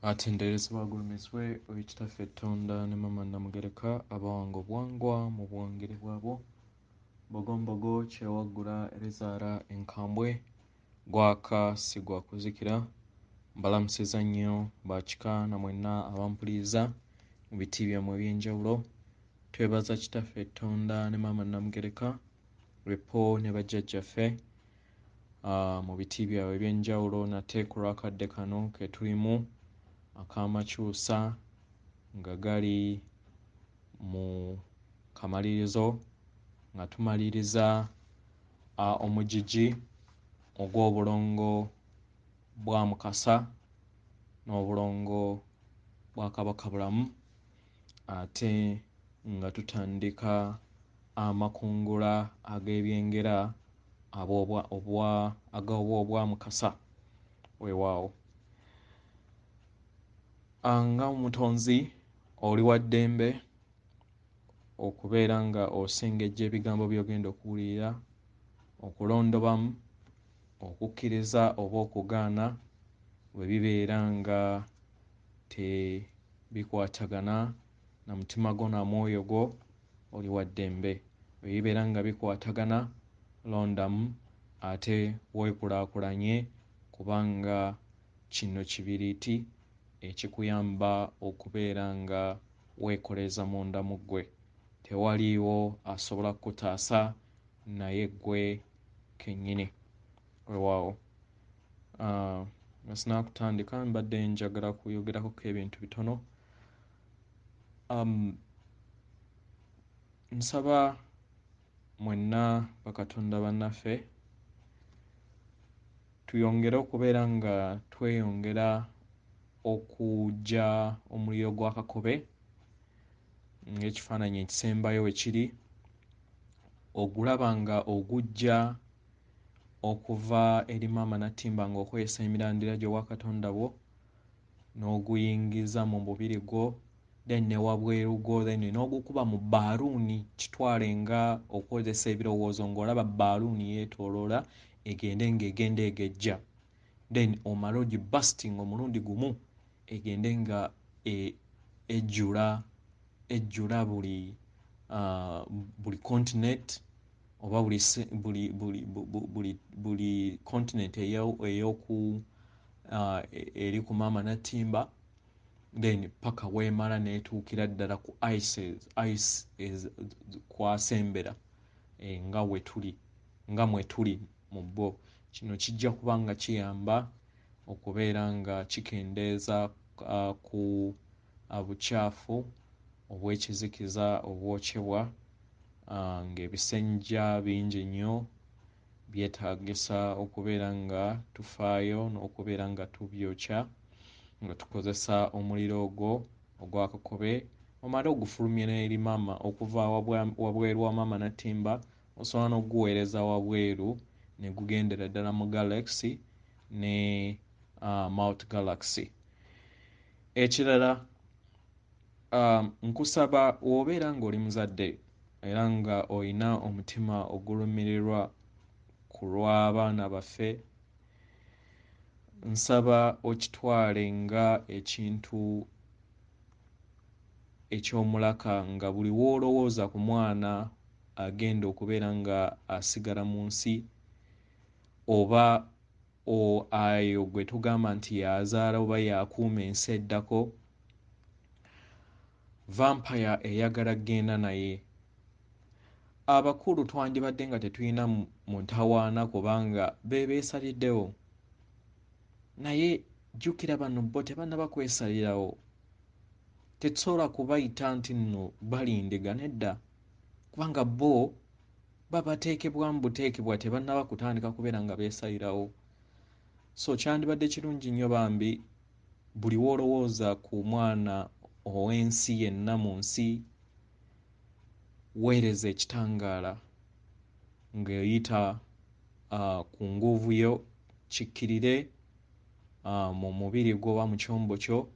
Atenderezebwa agulumiziibwe Oweekitaffe Ettonda ne Maama Namugereka abawanga obwangwa mu buwangire bwabwo. Bogombogo kyewaggula erizaala enkambwe gwaka si gwa kuzikira. Mbalamusiza nnyo bakika na mwenna abampuliriza mu biti byammwe eby'enjawulo. Twebaza Kitaffe Ettonda ne Maama Namugereka Lwepo ne Bajjajjaffe mu biti byabwe eby'enjawulo nate ku lwakadde kano ke tulimu ak'amakyusa nga gali mu kamalirizo nga tumaliriza omugigi ogw'obulongo bwa Mukasa n'obulongo bwa Kabakabulamu ate nga tutandika amakungula ag'ebyengera ag'obwa Mukasa weewaawo. Nga omutonzi oli wa ddembe okubeera nga osengejja ebigambo by'ogenda okuwulira, okulondobamu, okukkiriza oba okugaana bwe bibeera nga tebikwatagana na mutima gwo na mwoyo gwo, oli wa ddembe. Bwe bibeera nga bikwatagana, londamu ate weekulaakulanye kubanga kino kibiriiti ekikuyamba okubeera nga weekoleeza munda mu ggwe. Tewaliiwo asobola kukutaasa naye ggwe kennyini weewaawo. Nga sinaakutandika mbadde njagala kuyogerako ebintu bitono. Nsaba mwenna bakatonda bannaffe tuyongere okubeera nga tweyongera okuggya omuliro gwa Kakobe ng'ekifaananyi ekisembayo bwe kiri, ogulaba nga oguggya okuva eri Maama Natimba ng'okozesa emirandira gy'obwa Katonda bwo n'oguyingiza mu mubiri gwo, then ne wabweru gwo, then n'ogukuba mu bbaaluuni, kitwale nga okozesa ebirowoozo ng'olaba bbaaluuni yeetooloola egenda egejja, then omale ogibasitinga omulundi gumu egende nga ejjula buli continent oba buli continent eri ku Maama Natimba, then paka weemala n'etuukira ddala ku ice kw'asembera nga mwe tuli mu bo. Kino kijja kuba nga kiyamba okubeera nga kikendeeza ku bukyafu obw'ekizikiza obwokyebwa, ng'ebisenja bingi nnyo byetaagisa okubeera nga tufaayo n'okubeera nga tubyokya nga tukozesa omuliro ogwo ogwa Kakobe, omale ogufulumye n'eri maama okuva wabweru wa Maama Natimba, osobola n'oguweereza wabweru ne gugendera ddala mu Galaxy ne Mount Galaxy. Ekirala, nkusaba w'obeera ng'oli muzadde era nga oyina omutima ogulumirirwa ku lw'abaana baffe, nsaba okitwale nga ekintu eky'omulaka nga buli w'olowooza ku mwana agenda okubeera nga asigala mu nsi oba ayo gwe tugamba nti yazaala oba yakuuma ensi eddako, vampire eyagala kgenda naye. Abakulu twandibadde nga tetulina mu ntawaana kubanga beesaliddewo, naye jjukira bano bo tebannaba kwesalirawo. Tetusobola kubayita nti nno balindiga, nedda, kubanga bo babateekebwa mu buteekebwa tebannaba kutandika kubeera nga beesalirawo. So kyandibadde kirungi nnyo bambi buli w'olowooza ku mwana ow'ensi yenna mu nsi, weereza ekitangaala ng'oyita ku nguuvu yo, kikkirire mu mubiri gwo oba mu kyombo kyo,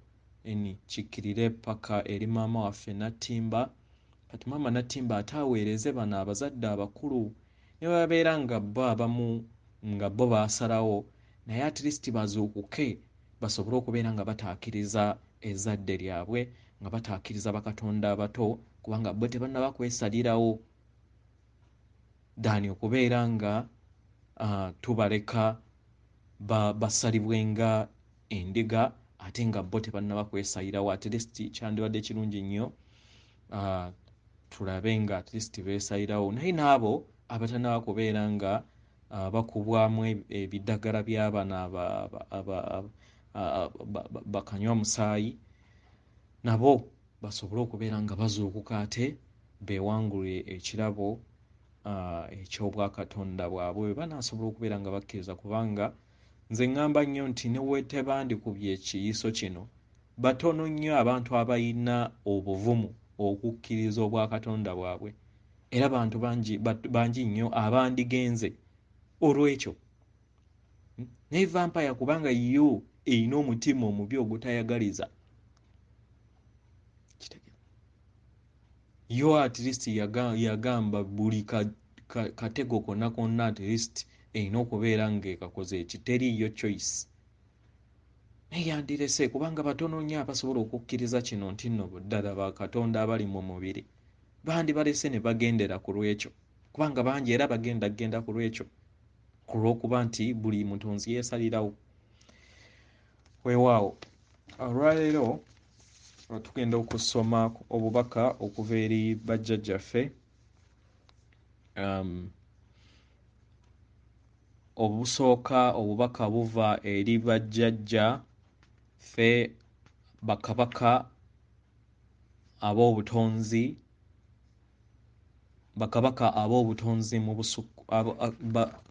kikkirire paka eri maama waffe Natimba. Kati Maama Natimba ate aweereze bano abazadde abakulu, ne babeera nga bo abamu nga bo baasalawo naye at least bazuukuke basobole okubeera nga bataakiriza ezzadde lyabwe, nga bataakiriza bakatonda abato, kubanga bo tebannaba kwesalirawo ddaani okubeera nga tubaleka basalibwenga endiga ate nga bo tebannaba kwesalirawo. At least kyandibadde kirungi nnyo tulabe nga at least beesalirawo, naye n'abo abatannaba kubeera nga bakubwamu ebiddagala by'abana bakanywa musaayi, nabo basobole okubeera nga bazuukuka ate beewangulire ekirabo eky'obwakatonda bwabwe bwe banaasobola okubeera nga bakkiriza, kubanga nze ŋŋamba nnyo nti ne bwe tebandikubye ekiyiiso kino, batono nnyo abantu abalina obuvumu okukkiriza obwakatonda bwabwe, era bantu bangi nnyo abandigenze olw'ekyo. Naye vampire kubanga yo erina omutima omubi ogutayagaliza, yo at least yagamba buli katego konna konna at least erina okubeera ng'ekakoze eki, teriiyo choice. Naye yandirese kubanga batono nnyo abasobola okukkiriza kino nti nno ddala bakatonda abali mu mubiri, bandibalese ne bagendera ku lw'ekyo, kubanga bangi era bagenda ku lw'ekyo, ku lw'okuba nti buli mutonzi yeesalirawo. Weewaawo, olwaleero tugenda okusoma obubaka okuva eri bajjajjaffe. Obusooka obubaka buva eri bajjajja ffe bakabaka ab'obutonzi, bakabaka ab'obutonzi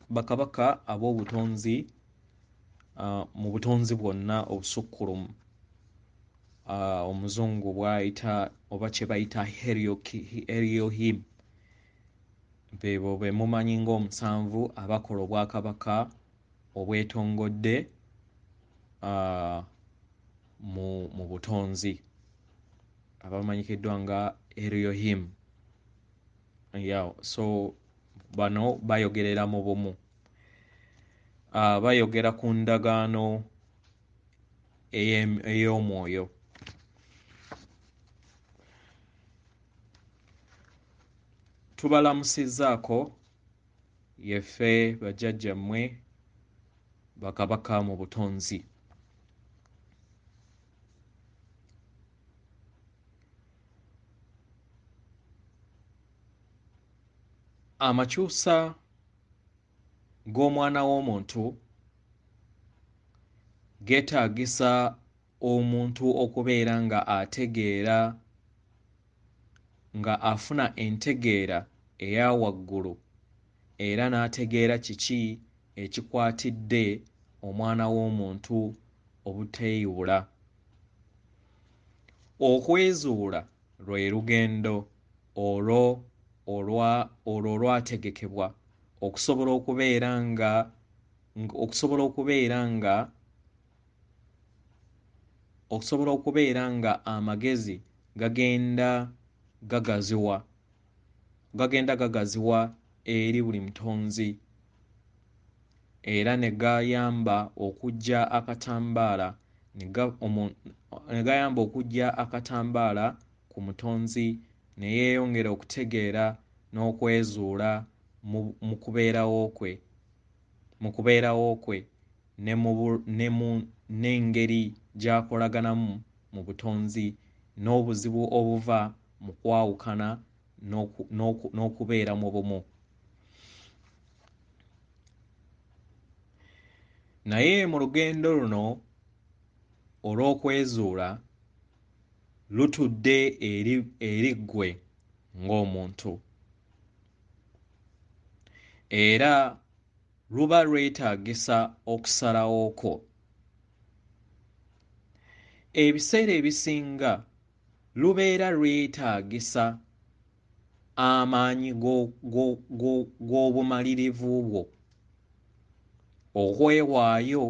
bakabaka ab'obutonzi mu butonzi bwonna obusukkulumu, omuzungu bw'ayita oba kye bayita Elohim. Beebo be mumanyi ng'omusanvu abakola obwakabaka obwetongodde mu butonzi, abamanyikiddwa nga Elohim. So bano bayogerera mu bumu, bayogera ku ndagaano ey'omwoyo. Tubalamusizzaako yeffe bajjajjammwe bakabaka mu butonzi. Amakyusa g'omwana w'omuntu geetaagisa omuntu okubeera nga ategeera, nga afuna entegeera eya waggulu, era n'ategeera kiki ekikwatidde omwana w'omuntu obuteeyubula. Okwezuula lwe lugendo olwo olwategekebwa okusobola okubeera nga amagezi gagenda gagaziwa eri buli mutonzi, era ne gayamba okuggya akatambaala ku mutonzi, ne yeeyongera okutegeera n'okwezuula mu kubeerawo kwe n'engeri gy'akolaganamu mu butonzi, n'obuzibu obuva mu kwawukana n'okubeera mu bumu. Naye mu lugendo luno olw'okwezuula lutudde eri ggwe ng'omuntu, era luba lwetaagisa okusalawo kwo. Ebiseera ebisinga lubeera lwetaagisa amaanyi g'obumalirivu bwo, okwewaayo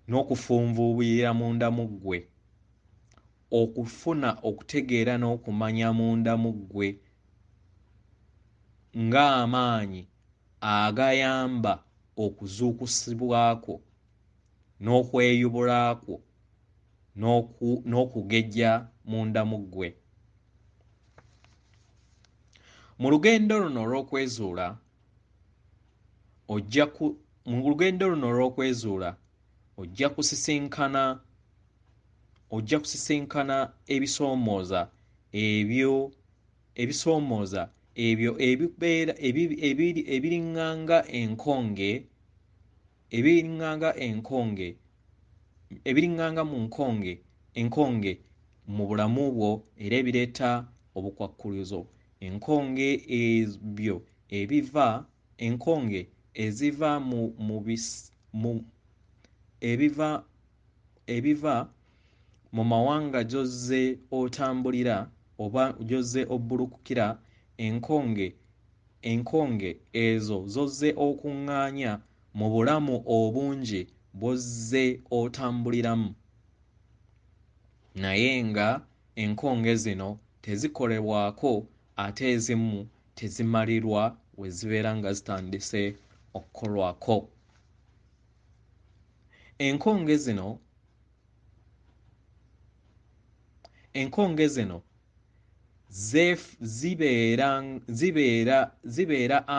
n'okufunvuubulira munda mu ggwe, okufuna okutegeera n'okumanya munda mu ggwe ng'amaanyi agayamba okuzuukusibwako n'okweyubulako n'okugejja munda mu ggwe. Mu lugendo luno olw'okwezuula ojja kusisinkana ebisoomooza ebyo ebiringanga mu enkonge mu bulamu bwo era ebireeta obukwakkulizo. Enkonge ebiva mu mawanga gy'ozze otambulira oba gy'ozze obbulukukira. Enkonge ezo z'ozze okuŋŋaanya mu bulamu obungi bw'ozze otambuliramu. Naye nga enkonge zino tezikolebwako ate ezimu tezimalirwa we zibeera nga zitandise okukolwako. Enkonge zino zibeera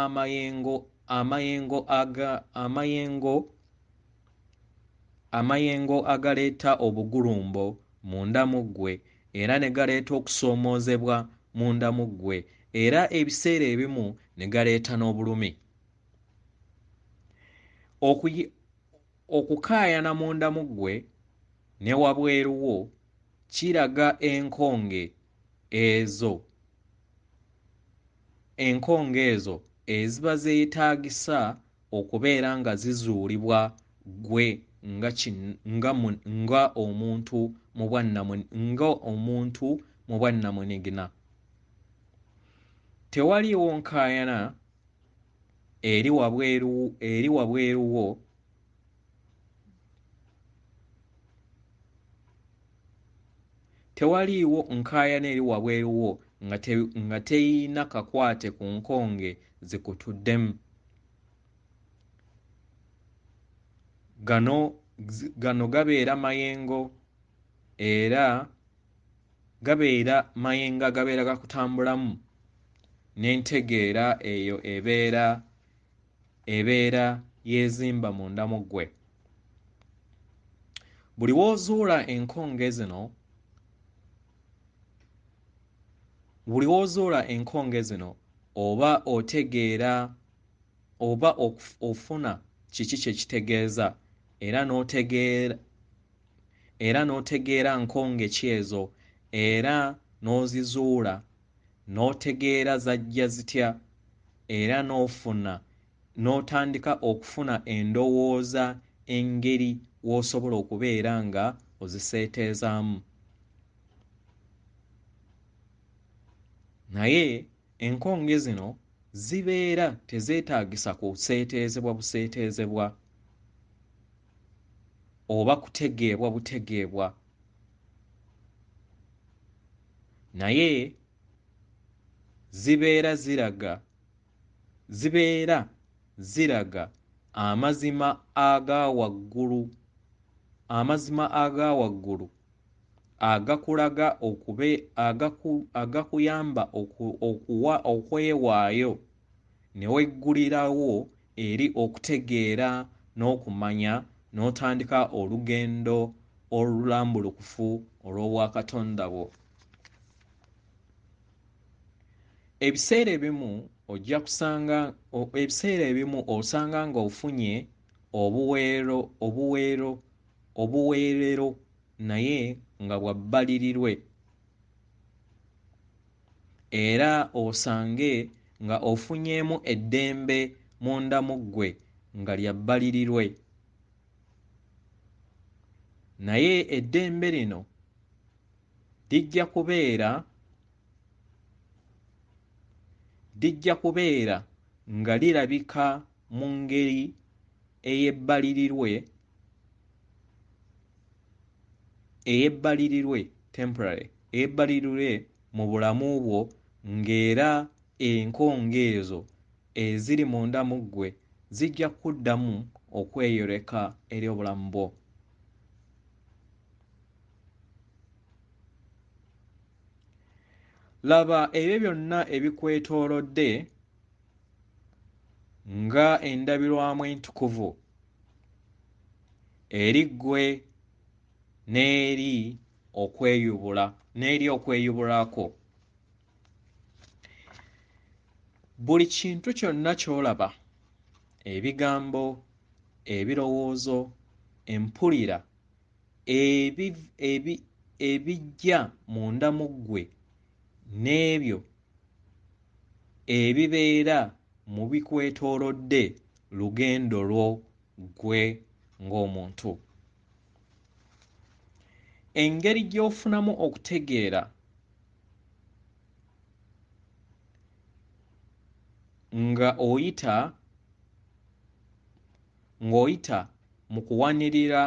amayengo agaleeta obugulumbo munda mu ggwe era ne galeeta okusoomoozebwa munda mu ggwe era ebiseera ebimu ne galeeta n'obulumi. Okukaayana munda mu ggwe ne wabweru wo kiraga enkonge ezo eziba zeetaagisa okubeera nga zizuulibwa ggwe nga omuntu mu bwannamunigina. Tewaliiwo nkaayana eri wabweru wo nga teyina kakwate ku nkonge zikutuddemu. Gano gabeera mayengo era gabeera mayengo agabeera gakutambulamu n'entegeera eyo ebeera yeezimba munda mu ggwe. Buli w'ozuula enkonge zino oba otegeera oba ofuna kiki kye kitegeeza era n'otegeera nkonge ki ezo era n'ozizuula n'otegeera zajja zitya era n'otandika okufuna endowooza engeri w'osobola okubeera nga oziseeteezaamu. Naye enkonge zino zibeera tezeetaagisa kuseeteezebwa buseeteezebwa oba kutegeebwa butegeebwa, naye zibeera ziraga amazima aga waggulu agakulaga agakuyamba okwewaayo ne weggulirawo eri okutegeera n'okumanya n'otandika olugendo olulambulukufu olw'obwakatonda bwo. Ebiseera ebimu osanga nga ofunye obuweerero naye nga bwa bbalirirwe era osange nga ofunyeemu eddembe munda mu ggwe nga lya bbalirirwe. Naye eddembe lino lijja kubeera nga lirabika mu ngeri eyebbalirirwe mu bulamu bwo ng'era enkonge ezo eziri munda mu ggwe zijja kuddamu okweyoleka eri obulamu bwo. Laba ebyo byonna ebikwetoolodde nga endabirwamu entukuvu eri ggwe n'eri okweyubulako. Buli kintu kyonna ky'olaba, ebigambo, ebirowoozo, empulira, ebijja munda mu ggwe n'ebyo ebibeera mu bikwetoolodde lugendo lwo ggwe ng'omuntu. Engeri gy'ofunamu okutegeera ng'oyita mu kuwanirira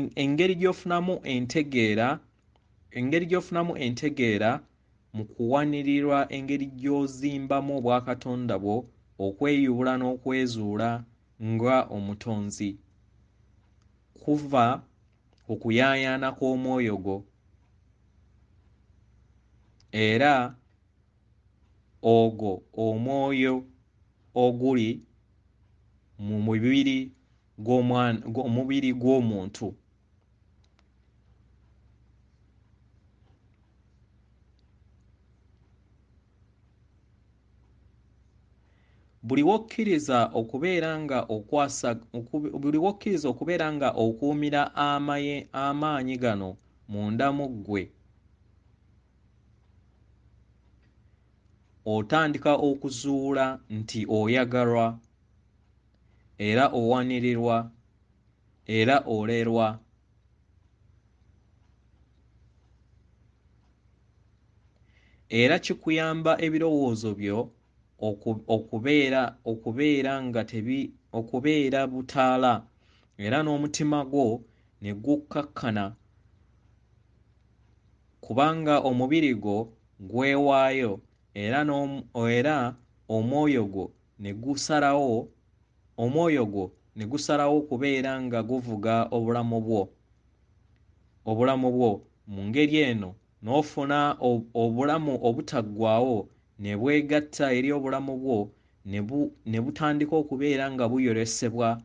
engeri gy'ofunamu entegeera mu kuwanirirwa engeri gy'ozimbamu obwakatonda bwo, okweyubula n'okwezuula nga omutonzi kuva ku kuyaayaana kw'omwoyo gwo, era ogwo omwoyo oguli mu mubiri gw'omuntu. Buli wokkiriza okubeera nga okuumira amaanyi gano munda mu ggwe, otandika okuzuula nti oyagalwa era owanirirwa era olerwa. Era kikuyamba ebirowoozo byo okubeera butaala, era n'omutima gwo ne gukkakkana, kubanga omubiri gwo gwewaayo era omwoyo gwo ne gusalawo okubeera nga guvuga obulamu bwo. Mu ngeri eno n'ofuna obulamu obutaggwaawo ne bwegatta eri obulamu bwo ne butandika okubeera nga buyolesebwa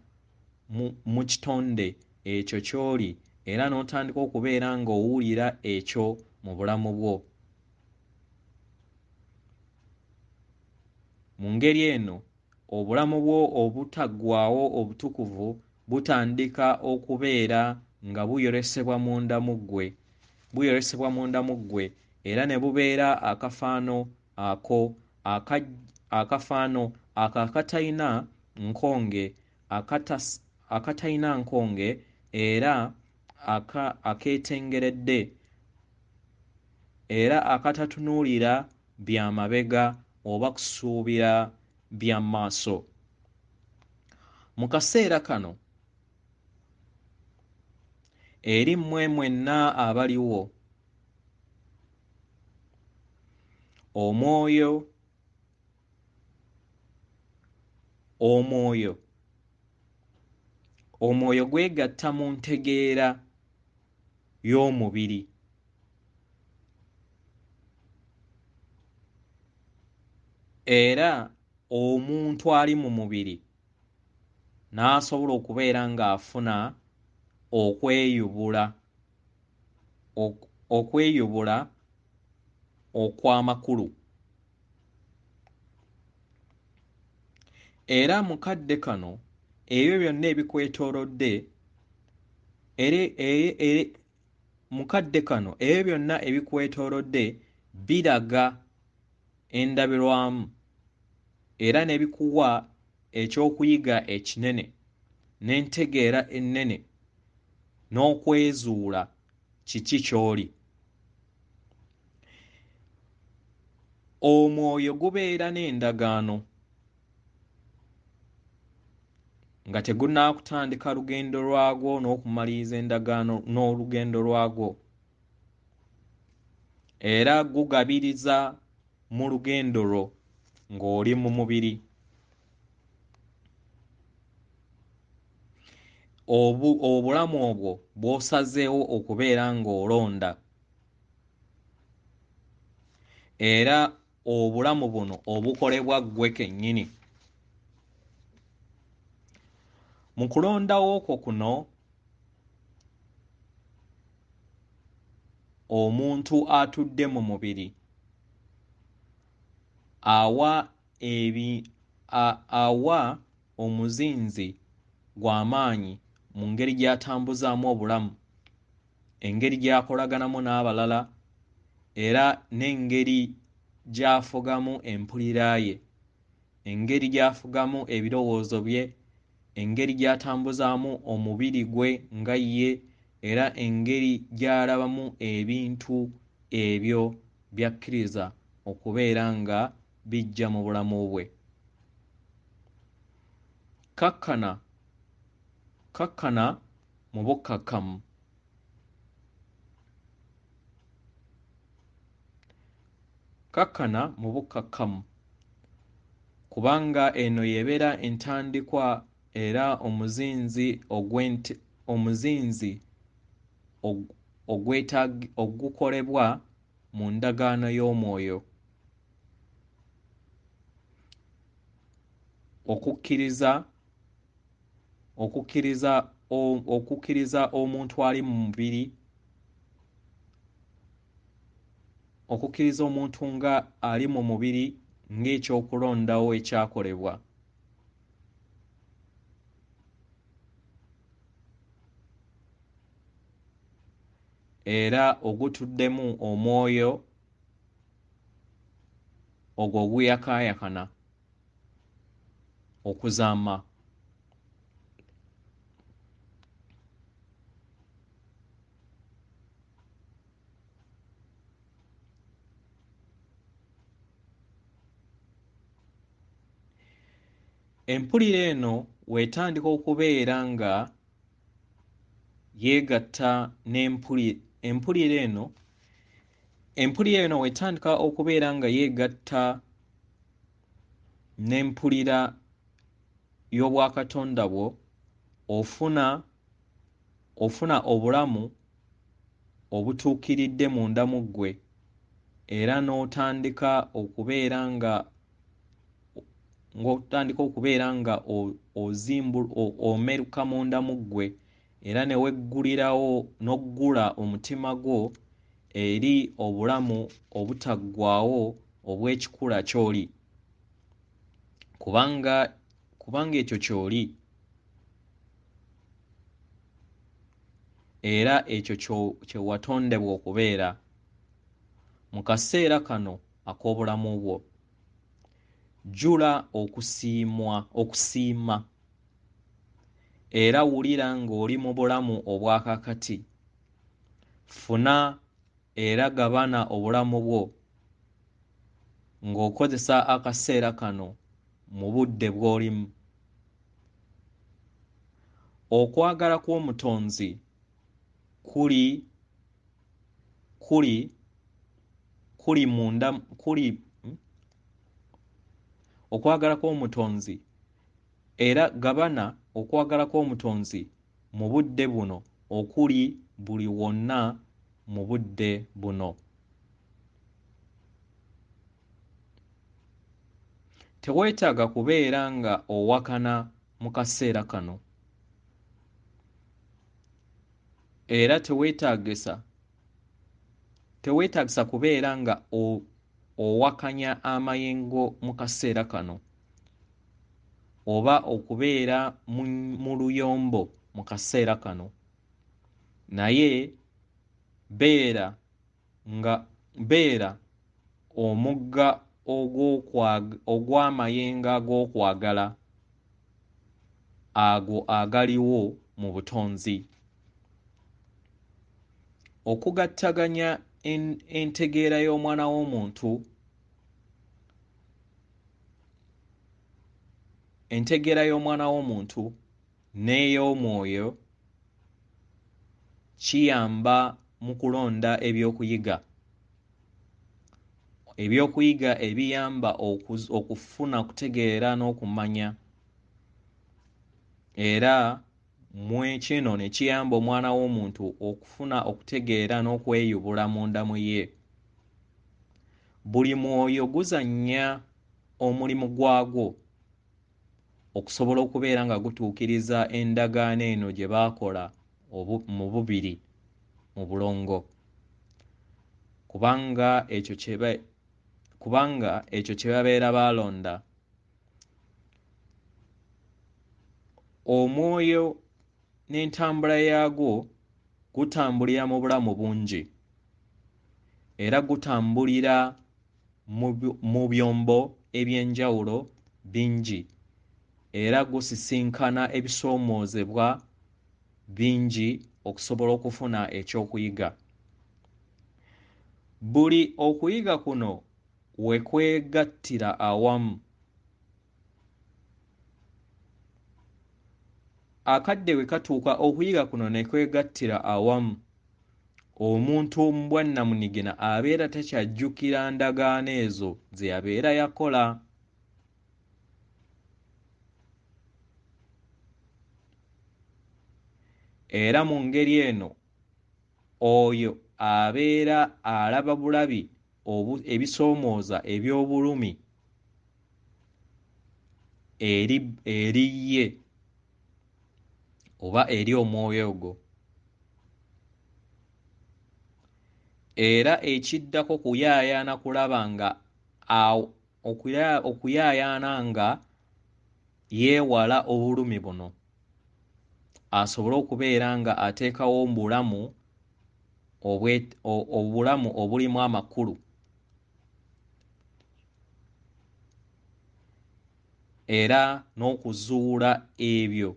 mu kitonde ekyo ky'oli, era n'otandika okubeera ng'owulira ekyo mu bulamu bwo. Mu ngeri eno obulamu bwo obutaggwaawo obutukuvu butandika okubeera nga buyolesebwa munda mu ggwe, era ne bubeera akafaano akatalina nkonge era akeetengeredde, era akatatunuulira bya mabega oba kusuubira bya maaso. Mu kaseera kano eri mmwe mwenna abaliwo, omwoyo gwegatta mu ntegeera y'omubiri, era omuntu ali mu mubiri n'asobola okubeera ng'afuna okweyubula okw'amakulu. Era mu kadde kano ebyo byonna ebikwetoolodde biraga endabirwamu era ne bikuwa ekyokuyiga ekinene n'entegeera ennene n'okwezuula kiki ky'oli. Omwoyo gubeera n'endagaano nga tegunnakutandika lugendo lwagwo n'okumaliriza endagaano n'olugendo lwagwo, era gugabiriza mu lugendo lwo ng'oli mu mubiri. Obulamu obwo bw'osazeewo okubeera ng'olonda, era obulamu buno obukolebwa ggwe kennyini. Mu kulondawo okwo kuno, omuntu atudde mu mubiri awa omuzinzi gw'amaanyi mu ngeri gy'atambuzaamu obulamu, engeri gy'akolaganamu n'abalala, era n'engeri gy'afugamu empulira ye, engeri gy'afugamu ebirowoozo bye, engeri gy'atambuzaamu omubiri gwe nga ye, era engeri gy'alabamu ebintu ebyo by'akkiriza okubeera nga bijja mu bulamu bwe. Kakkana mu bukkakkamu. Kakkana mu bukkakkamu, kubanga eno y'ebeera entandikwa era omuzinzi ogukolebwa mu ndagaano y'omwoyo, okukkiriza omuntu ali mu mubiri, okukkiriza omuntu nga ali mu mubiri ng'ekyokulondawo ekyakolebwa. Era ogutuddemu omwoyo ogwo oguyakaayakana okuzaama. Empulira eno weetandika okubeera nga yeegatta empulira eno weetandika okubeera nga yeegatta n'empulira y'obwakatonda bwo, ofuna obulamu obutuukiridde munda mu ggwe, era n'otandika okubeera nga omeruka munda mu ggwe, era ne weggulirawo n'oggula omutima gwo eri obulamu obutaggwaawo obw'ekikula ky'oli, kubanga ekyo ky'oli, era ekyo kye watondebwa okubeera mu kaseera kano ak'obulamu bwo. Jjula okusiima era wulira ng'oli mu bulamu obwakakati. Funa era gabana obulamu bwo ng'okozesa akaseera kano mu budde bw'olimu. Okwagala kw'Omutonzi okwagala kw'Omutonzi era gabana okwagala kw'Omutonzi mu budde buno okuli buli wonna mu budde buno. Teweetaaga kubeera nga owakana mu kaseera kano, era teweetaagisa kubeera nga owakanya amayengo mu kaseera kano, oba okubeera mu luyombo mu kaseera kano, naye beera omugga ogw'amayengo ag'okwagala ago agaliwo mu butonzi. Okugattaganya entegeera y'omwana w'omuntu, entegeera y'omwana w'omuntu n'ey'omwoyo kiyamba mu kulonda ebyokuyiga ebiyamba okufuna kutegeera n'okumanya, era mu kino ne kiyamba omwana w'omuntu okufuna okutegeera n'okweyubula munda mu ye. Buli mwoyo guzannya omulimu gwagwo okusobola okubeera nga gutuukiriza endagaano eno gye baakola mu bubiri mu bulongo, kubanga ekyo kye babeera baalonda. Omwoyo n'entambula yaagwo gutambulira mu bulamu bungi era gutambulira mu byombo eby'enjawulo bingi era gusisinkana ebisoomoozebwa bingi okusobola okufuna ekyokuyiga. Buli okuyiga kuno we kwegattira awamu. Akadde we katuuka okuyiga kuno ne kwegattira awamu, omuntu mu bwannamunigina abeera takyajjukira ndagaano ezo ze yabeera yakola. Era mu ngeri eno oyo abeera alaba bulabi ebisoomooza eby'obulumi eri ye oba eri omwoyo ogwo. Era ekiddako kuyaayaana kulaba nga okuyaayaana nga yeewala obulumi buno, asobole okubeera nga ateekawo obulamu obulimu amakulu, era n'okuzuula ebyo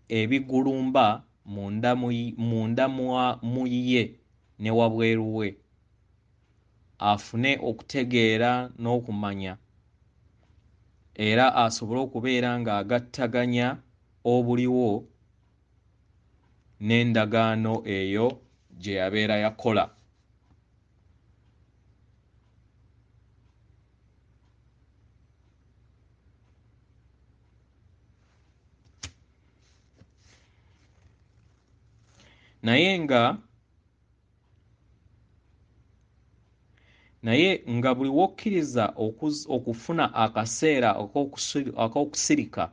ebigulumba munda mu ye ne wabweru we, afune okutegeera n'okumanya, era asobole okubeera ng'agattaganya obuliwo n'endagaano eyo gye yabeera yakola. naye nga buli wokkiriza okufuna akaseera ak'okusirika,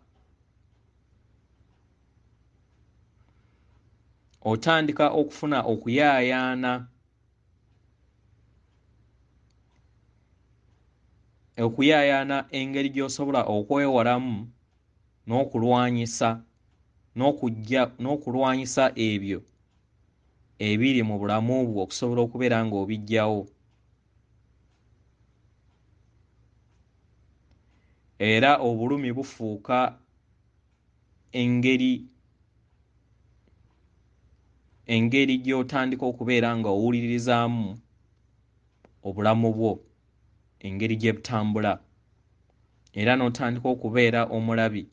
otandika okufuna okuyaayaana engeri gy'osobola okwewalamu n'okulwanyisa ebyo ebiri mu bulamu bwo okusobola okubeera ng'obiggyawo. Era obulumi bufuuka engeri gy'otandika okubeera nga owulirizaamu obulamu bwo, engeri gye butambula, era n'otandika okubeera omulabi.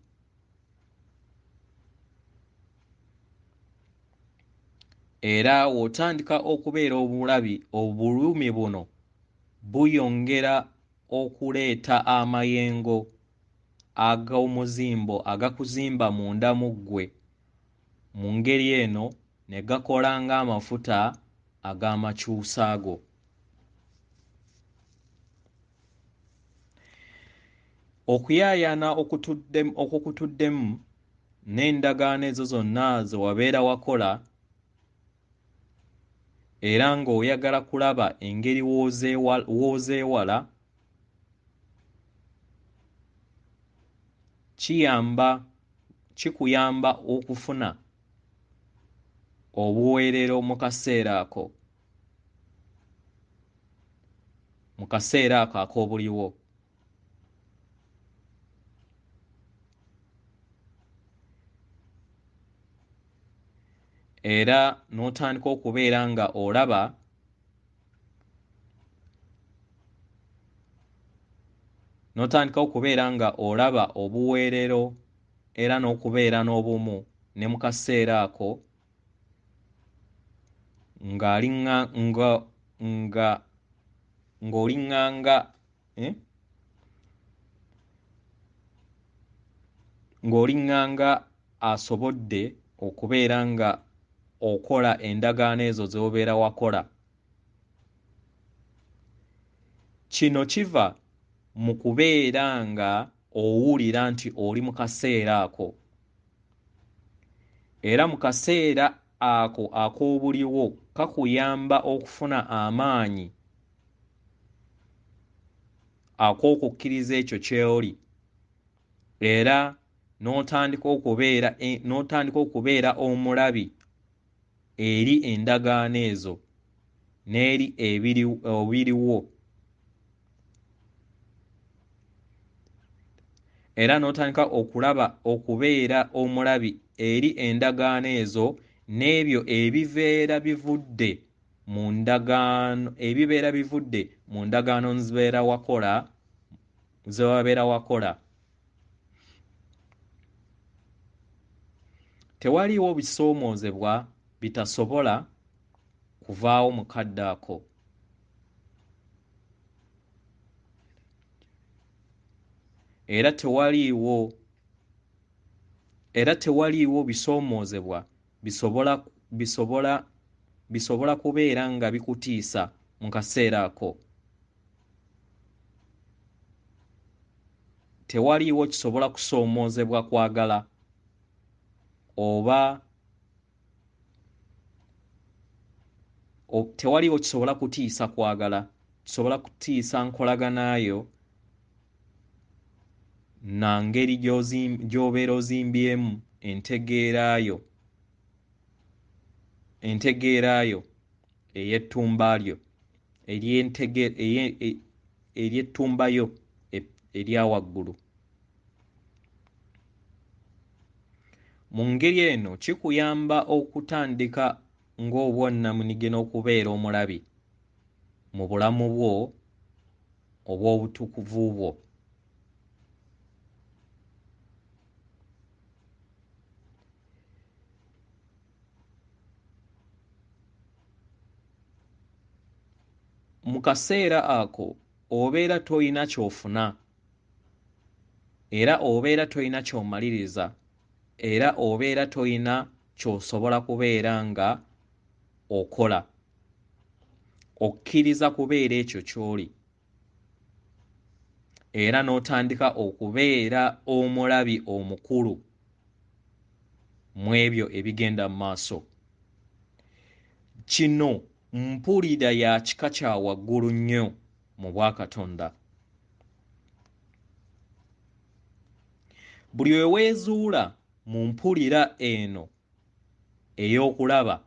Era w'otandika okubeera omulabi, obulumi buno buyongera okuleeta amayengo ag'omuzimbo agakuzimba munda mu ggwe, mu ngeri eno ne gakola ng'amafuta ag'amakyusa ago. Okuyaayaana okukutuddemu n'endagaano ezo zonna ze wabeera wakola, era ng'oyagala kulaba engeri w'ozeewala, kikuyamba okufuna obuweerero mu kaseera ako ak'obuliwo. Era n'otandika okubeera nga olaba n'otandika okubeera nga olaba obuweerero era n'okubeera n'obumu ne mu kaseera ako ng'oliŋŋanga asobodde okubeera nga okola endagaano ezo z'obeera wakola. Kino kiva mu kubeera nga owulira nti oli mu kaseera ako, era mu kaseera ako ak'obuliwo kakuyamba okufuna amaanyi ak'okukkiriza ekyo ky'oli, era n'otandika okubeera omulabi eri endagaano ezo n'eri ebiriwo, era n'otandika okubeera omulabi eri endagaano ezo n'ebyo ebibeera bivudde mu ndagaano ze wabeera wakola. Tewaliiwo bisoomoozebwa bitasobola kuvaawo mu kadde ako. Era tewaliiwo bisoomoozebwa bisobola kubeera nga bikutiisa mu kaseera ako. Tewaliiwo kisobola kusoomoozebwa kwagala tewaliiwo kisobola kutiisa kwagala, kisobola kutiisa nkolaganaayo na ngeri gy'obeera ozimbyemu entegeeraayo ey'ettumba lyo ery'ettumbayo erya waggulu. Mu ngeri eno kikuyamba okutandika ng'obwannamunige n'okubeera omulabi mu bulamu bwo obw'obutukuvu bwo. Mu kaseera ako obeera toyina ky'ofuna, era obeera toyina ky'omaliriza, era obeera toyina ky'osobola kubeera nga okola. Okkiriza kubeera ekyo ky'oli, era n'otandika okubeera omulabi omukulu mu ebyo ebigenda mu maaso. Kino mpulira ya kika kya waggulu nnyo mu Bwakatonda. Buli we weezuula mu mpulira eno ey'okulaba,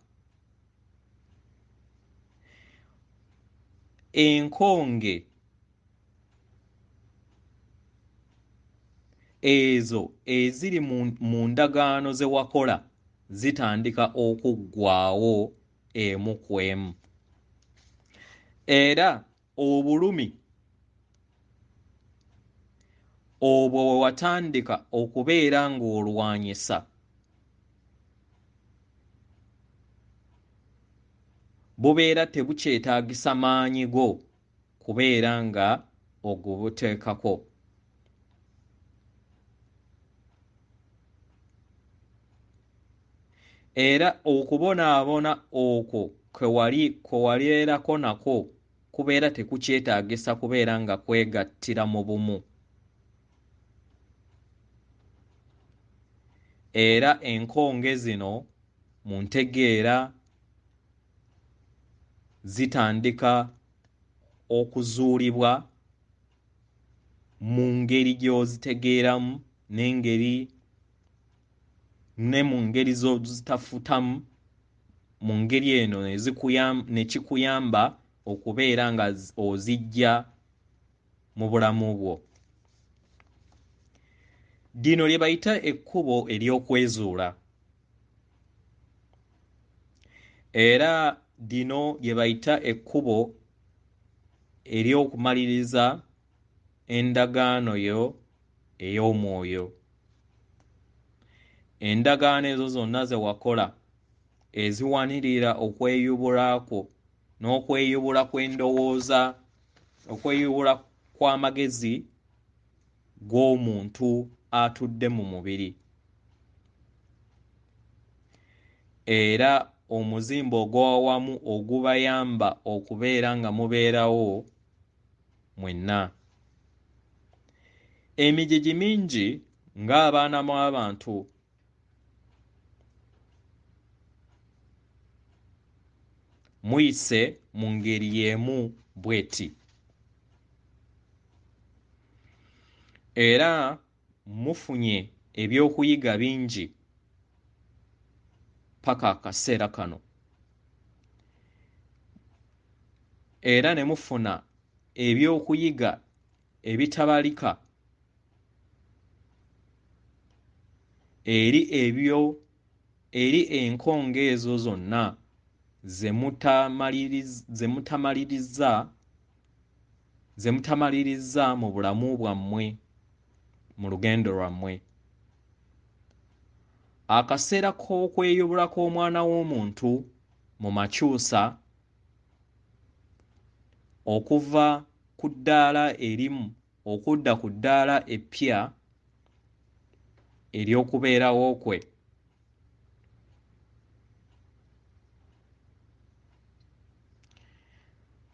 enkonge ezo eziri mu ndagaano ze wakola zitandika okuggwaawo emu ku emu, era obulumi obwo we watandika okubeera ng'olwanyisa bubeera tebukyetaagisa maanyi go kubeera nga ogubuteekako. Era okubonaabona okwo kwe waleerako nako kubeera tekukyetaagisa kubeera nga kwegattira mu bumu. Era enkonge zino mu ntegeera zitandika okuzuulibwa mu ngeri gy'ozitegeeramu ne mu ngeri z'ozitafutamu. Mu ngeri eno ne kikuyamba okubeera nga ozijja mu bulamu bwo. Lino lye bayita ekkubo ery'okwezuula, era lino lye bayita ekkubo ery'okumaliriza endagaano yo ey'omwoyo. Endagaano ezo zonna ze wakola eziwanirira okweyubula kwo n'okweyubula kw'endowooza, okweyubula kw'amagezi g'omuntu atudde mu mubiri. Era omuzimba ogw'awamu ogubayamba okubeera nga mubeerawo mwenna. Emigigi mingi ng'abaana b'abantu muyise mu ngeri y'emu bweti. Era mufunye ebyokuyiga bingi paka akaseera kano. Era ne mufuna ebyokuyiga ebitabalika eri enkonge ezo zonna ze mutamaliriza mu bulamu bwammwe, mu lugendo lwammwe. Akaseera k'okweyubula kw'omwana w'omuntu mu makyusa okuva ku ddaala erimu okudda ku ddaala eppya ery'okubeerawo kwe.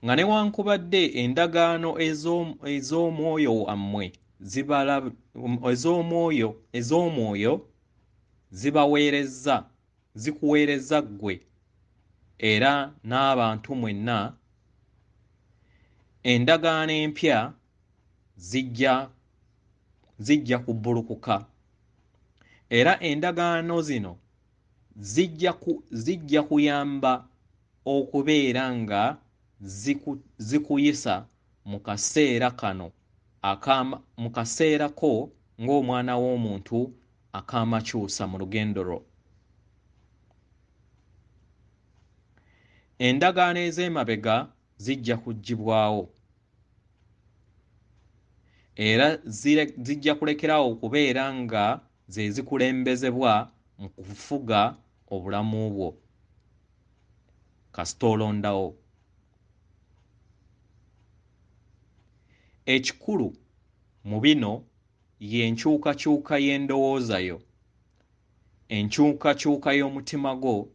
Nga newankubadde endagaano ez'omwoyo wammwe ez'omwoyo zikuweereza ggwe era n'abantu mwenna, endagaano empya zijja kubbulukuka. Era endagaano zino zijja kuyamba okubeera nga zikuyisa mu kaseera kano mu kaseera ko ng'omwana w'omuntu ak'amakyusa mu lugendo lwo. Endagaano ez'emabega zijja kuggyibwawo era zijja kulekerawo okubeera nga ze zikulembezebwa mu kufuga obulamu bwo kasita olondawo. Ekikulu mu bino y'enkyukakyuka y'endowooza yo, enkyukakyuka y'omutima gwo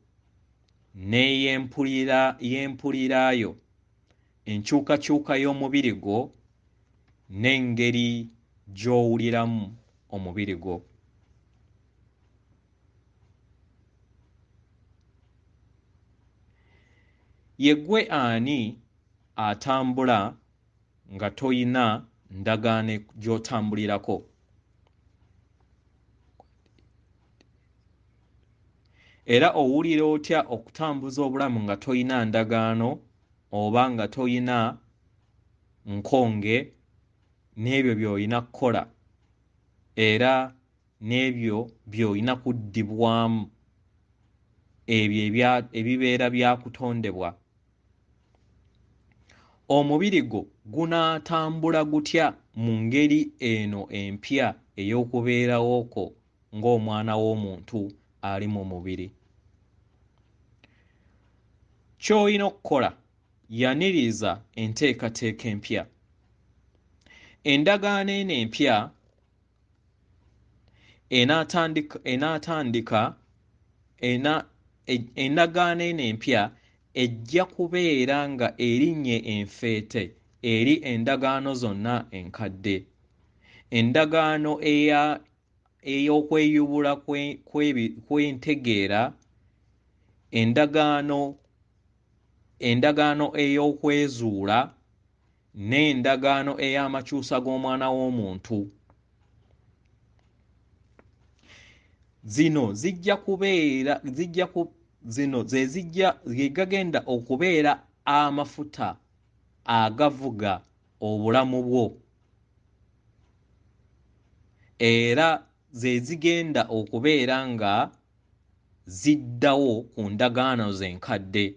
n'ey'empulira yo, enkyukakyuka y'omubiri gwo n'engeri gy'owuliramu omubiri gwo. Ye ggwe ani atambula nga toyina ndagaano gy'otambulirako? Era owulira otya okutambuza obulamu nga toyina ndagaano oba nga toyina nkonge n'ebyo by'olina kukola era n'ebyo by'olina kuddibwamu ebyo ebibeera byakutondebwa? Omubiri gwo gunaatambula gutya mu ngeri eno empya ey'okubeerawo kwo ng'omwana w'omuntu ali mu mubiri? Ky'olina okukola yaniriza enteekateeka empya. Endagaano eno empya endagaano eno empya ejja kubeera nga erinnye enfeete eri endagaano zonna enkadde. Endagaano ey'okweyubula kw'entegeera, endagaano ey'okwezuula n'endagaano ey'amakyusa g'omwana w'omuntu. Zino ge gagenda okubeera amafuta agavuga obulamu bwo era ze zigenda okubeera nga ziddawo ku ndagaano ze nkadde.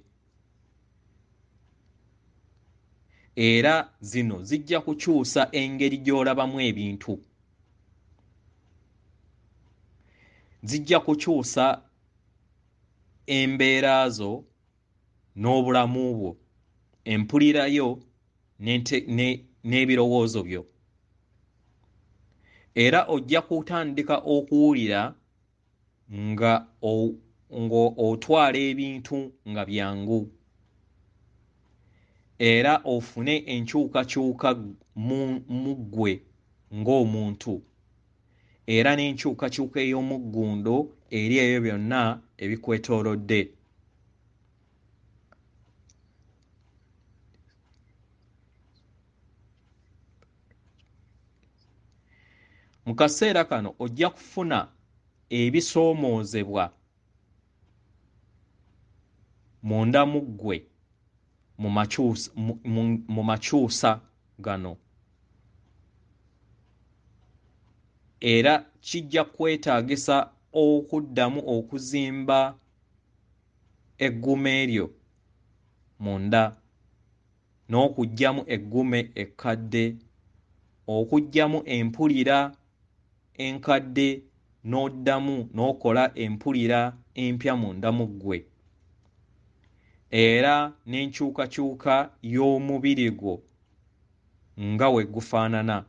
era zino zijja kukyusa engeri gy'olabamu ebintu, zijja kukyusa embeera zo n'obulamu bwo, empulira yo n'ebirowoozo byo, era ojja kutandika okuwulira nga otwala ebintu nga byangu, era ofune enkyukakyuka mu ggwe ng'omuntu, era n'enkyukakyuka ey'omuggundo eri ebyo byonna ebikwetoolodde. Mu kaseera kano ojja kufuna ebisoomoozebwa munda mu ggwe mu makyusa gano, era kijja kwetaagisa okuddamu okuzimba eggume eryo munda, n'okuggyamu eggume ekkadde, okuggyamu empulira enkadde, n'oddamu n'okola empulira empya munda mu ggwe, era n'enkyukakyuka y'omubiri gwo nga we gufaanana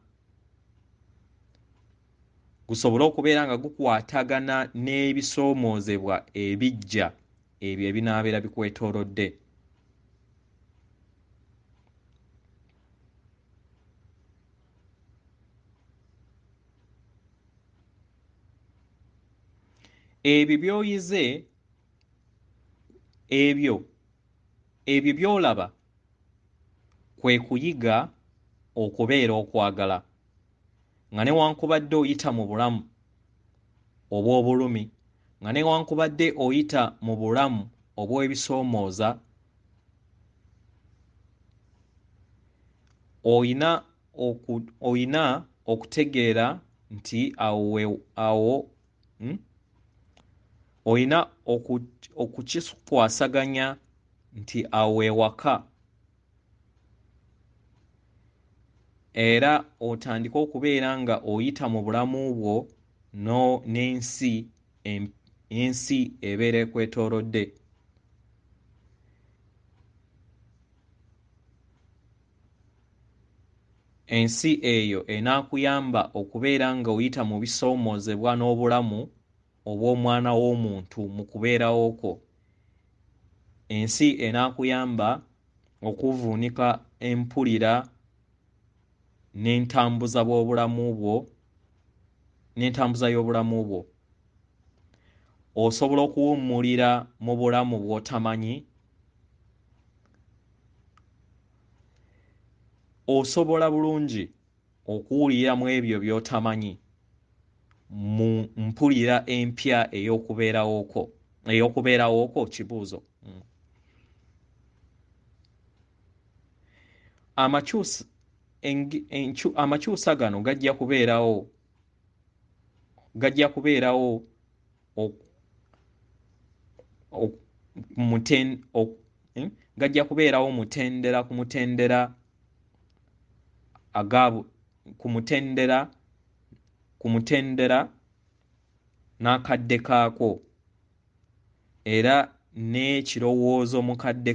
gusobole okubeera nga gukwatagana n'ebisoomoozebwa ebijja ebyo ebinaabeera bikwetoolodde. Ebyo by'oyize, ebyo by'olaba kwe kuyiga okubeera okwagala, nga newankubadde oyita mu bulamu obw'obulumi, nga newankubadde oyita mu bulamu obw'ebisoomooza, oyina okutegeera nti oyina okukikwasaganya nti awo ewaka, era otandike okubeera nga oyita mu bulamu bwo n'ensi ebeera ekwetoolodde. Ensi eyo enaakuyamba okubeera nga oyita mu bisoomoozebwa n'obulamu obw'omwana w'omuntu mu kubeerawo kwo. Ensi enaakuyamba okuvuunika empulira n'entambuza y'obulamu bwo. Osobola okuwummulira mu bulamu bw'otamanyi, osobola bulungi okuwulira mu ebyo by'otamanyi mu mpulira empya ey'okubeerawo kwo kibuuzo. Amakyusa gano gajja kubeerawo mutendera ku mutendera n'akadde kaako, era n'ekirowoozo mu kadde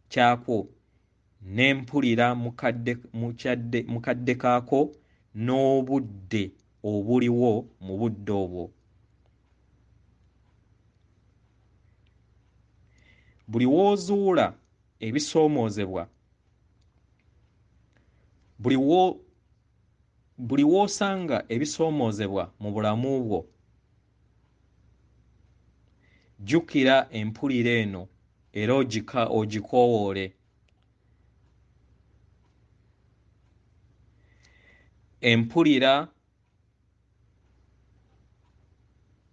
kyako, n'empulira mu kadde kaako, n'obudde obuliwo mu budde obwo. Buli w'ozuula ebisoomoozebwa, buli w'osanga ebisoomoozebwa mu bulamu bwo, jjukira empulira eno era ogikoowoole.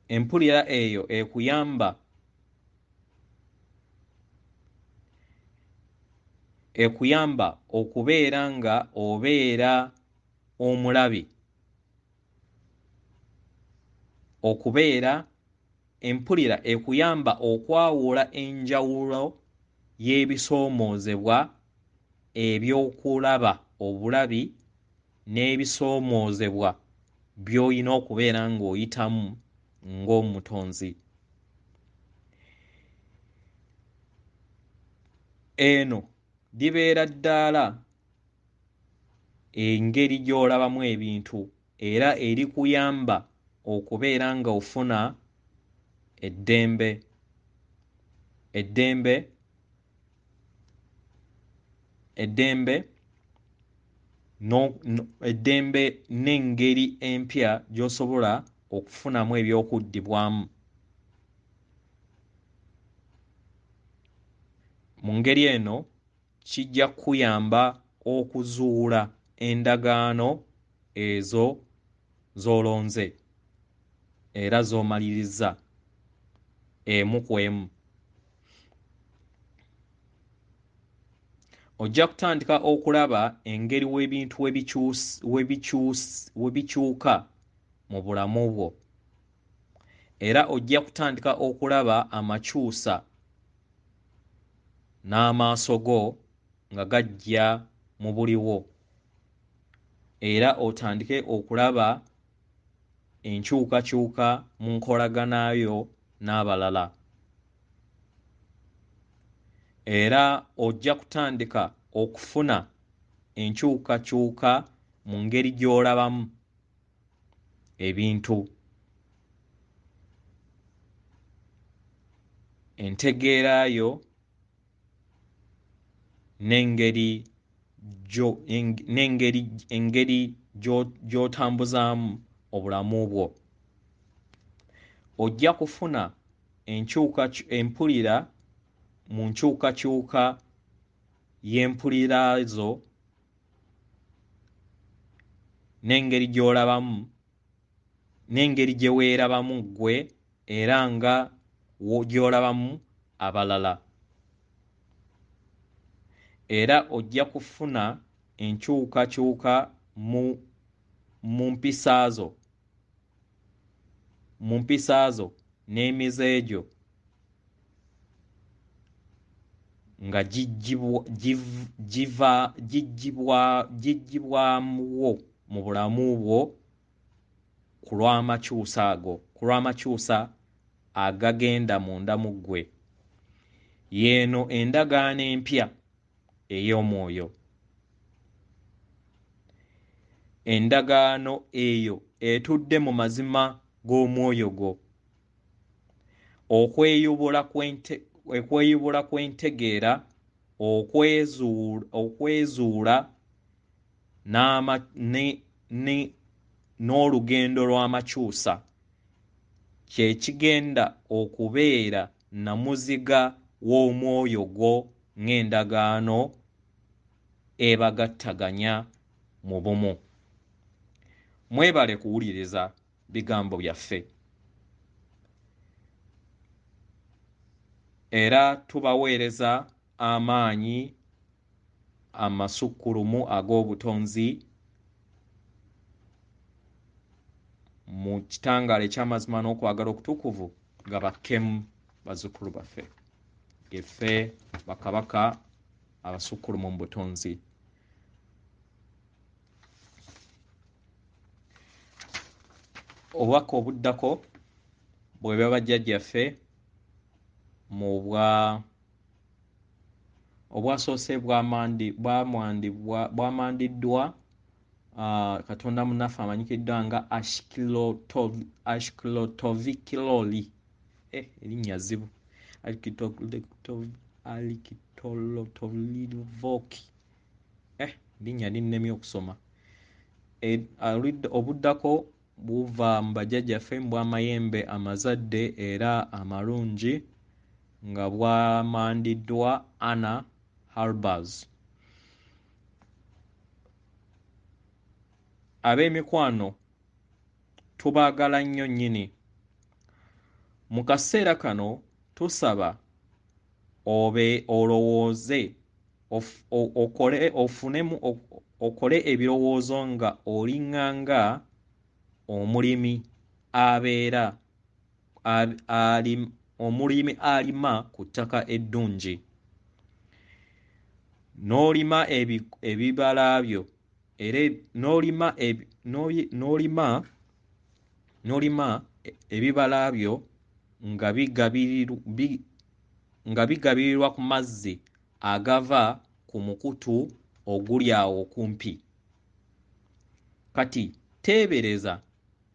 Empulira eyo ekuyamba okubeera nga obeera omulabi, empulira ekuyamba okwawula enjawulo y'ebisoomoozebwa ebyokulaba obulabi n'ebisoomoozebwa by'olina okubeera ng'oyitamu ng'omutonzi. Eno libeera ddaala engeri gy'olabamu ebintu era erikuyamba okubeera nga ofuna eddembe eddembe n'engeri empya gy'osobola okufunamu ebyokuddibwamu. Mu ngeri eno kijja kukuyamba okuzuula endagaano ezo z'olonze era z'omaliriza emu ku emu. Ojja kutandika okulaba engeri w'ebintu we bikyuka mu bulamu bwo era ojja kutandika okulaba amakyusa n'amaaso go nga gajja mu buliwo era otandike okulaba enkyukakyuka mu nkolaganayo n'abalala. Era ojja kutandika okufuna enkyukakyuka mu ngeri gy'olabamu ebintu. Entegeerayo n'engeri gy'otambuzaamu obulamu bwo. Ojja kufuna empulira mu nkyukakyuka y'empulira zo n'engeri gy'olabamu n'engeri gye weerabamu ggwe era nga gy'olabamu abalala. Era ojja kufuna enkyukakyuka mu mpisa zo n'emizeegyo nga giggyibwamuwo mu bulamu bwo ku lw'amakyusa agagenda munda mu ggwe. Yeeno endagaano empya ey'omwoyo. Endagaano eyo etudde mu mazima g'omwoyo gwo. Okweyubula kw'entegeera, okwezuula n'olugendo lw'amakyusa kye kigenda okubeera namuziga w'omwoyo gwo ng'endagaano ebagattaganya mu bumu. Mwebale kuwuliriza bigambo byaffe. Era tubaweereza amaanyi amasukkulumu ag'obutonzi mu kitangaala eky'amazima n'okwagala okutukuvu nga bakkemu bazzukulu baffe, geffe bakabaka abasukkulumu mu butonzi. Obubaka obuddako bwe bajjajjaffe mu obwasoose bwamandiddwa Katonda munnaffe amanyikiddwa nga Ashkilotovikiloli. Erinnya zzibu. Alikitolotolivoki. Linnya linnemye okusoma. Obuddako buva mu bajjajjaffe mu bw'amayembe amazadde era amalungi nga bwamandiddwa Anna Harbers. Ab'emikwano tubaagala nnyo nnyini. Mu kaseera kano tusaba olowooze okole ebirowoozo nga olinganga omulimi alima ku ttaka eddungi. n'olima ebibala byo era n'olima ebibala byo nga bigabirirwa ku mazzi agava ku mukutu oguli awo okumpi. Kati teebereza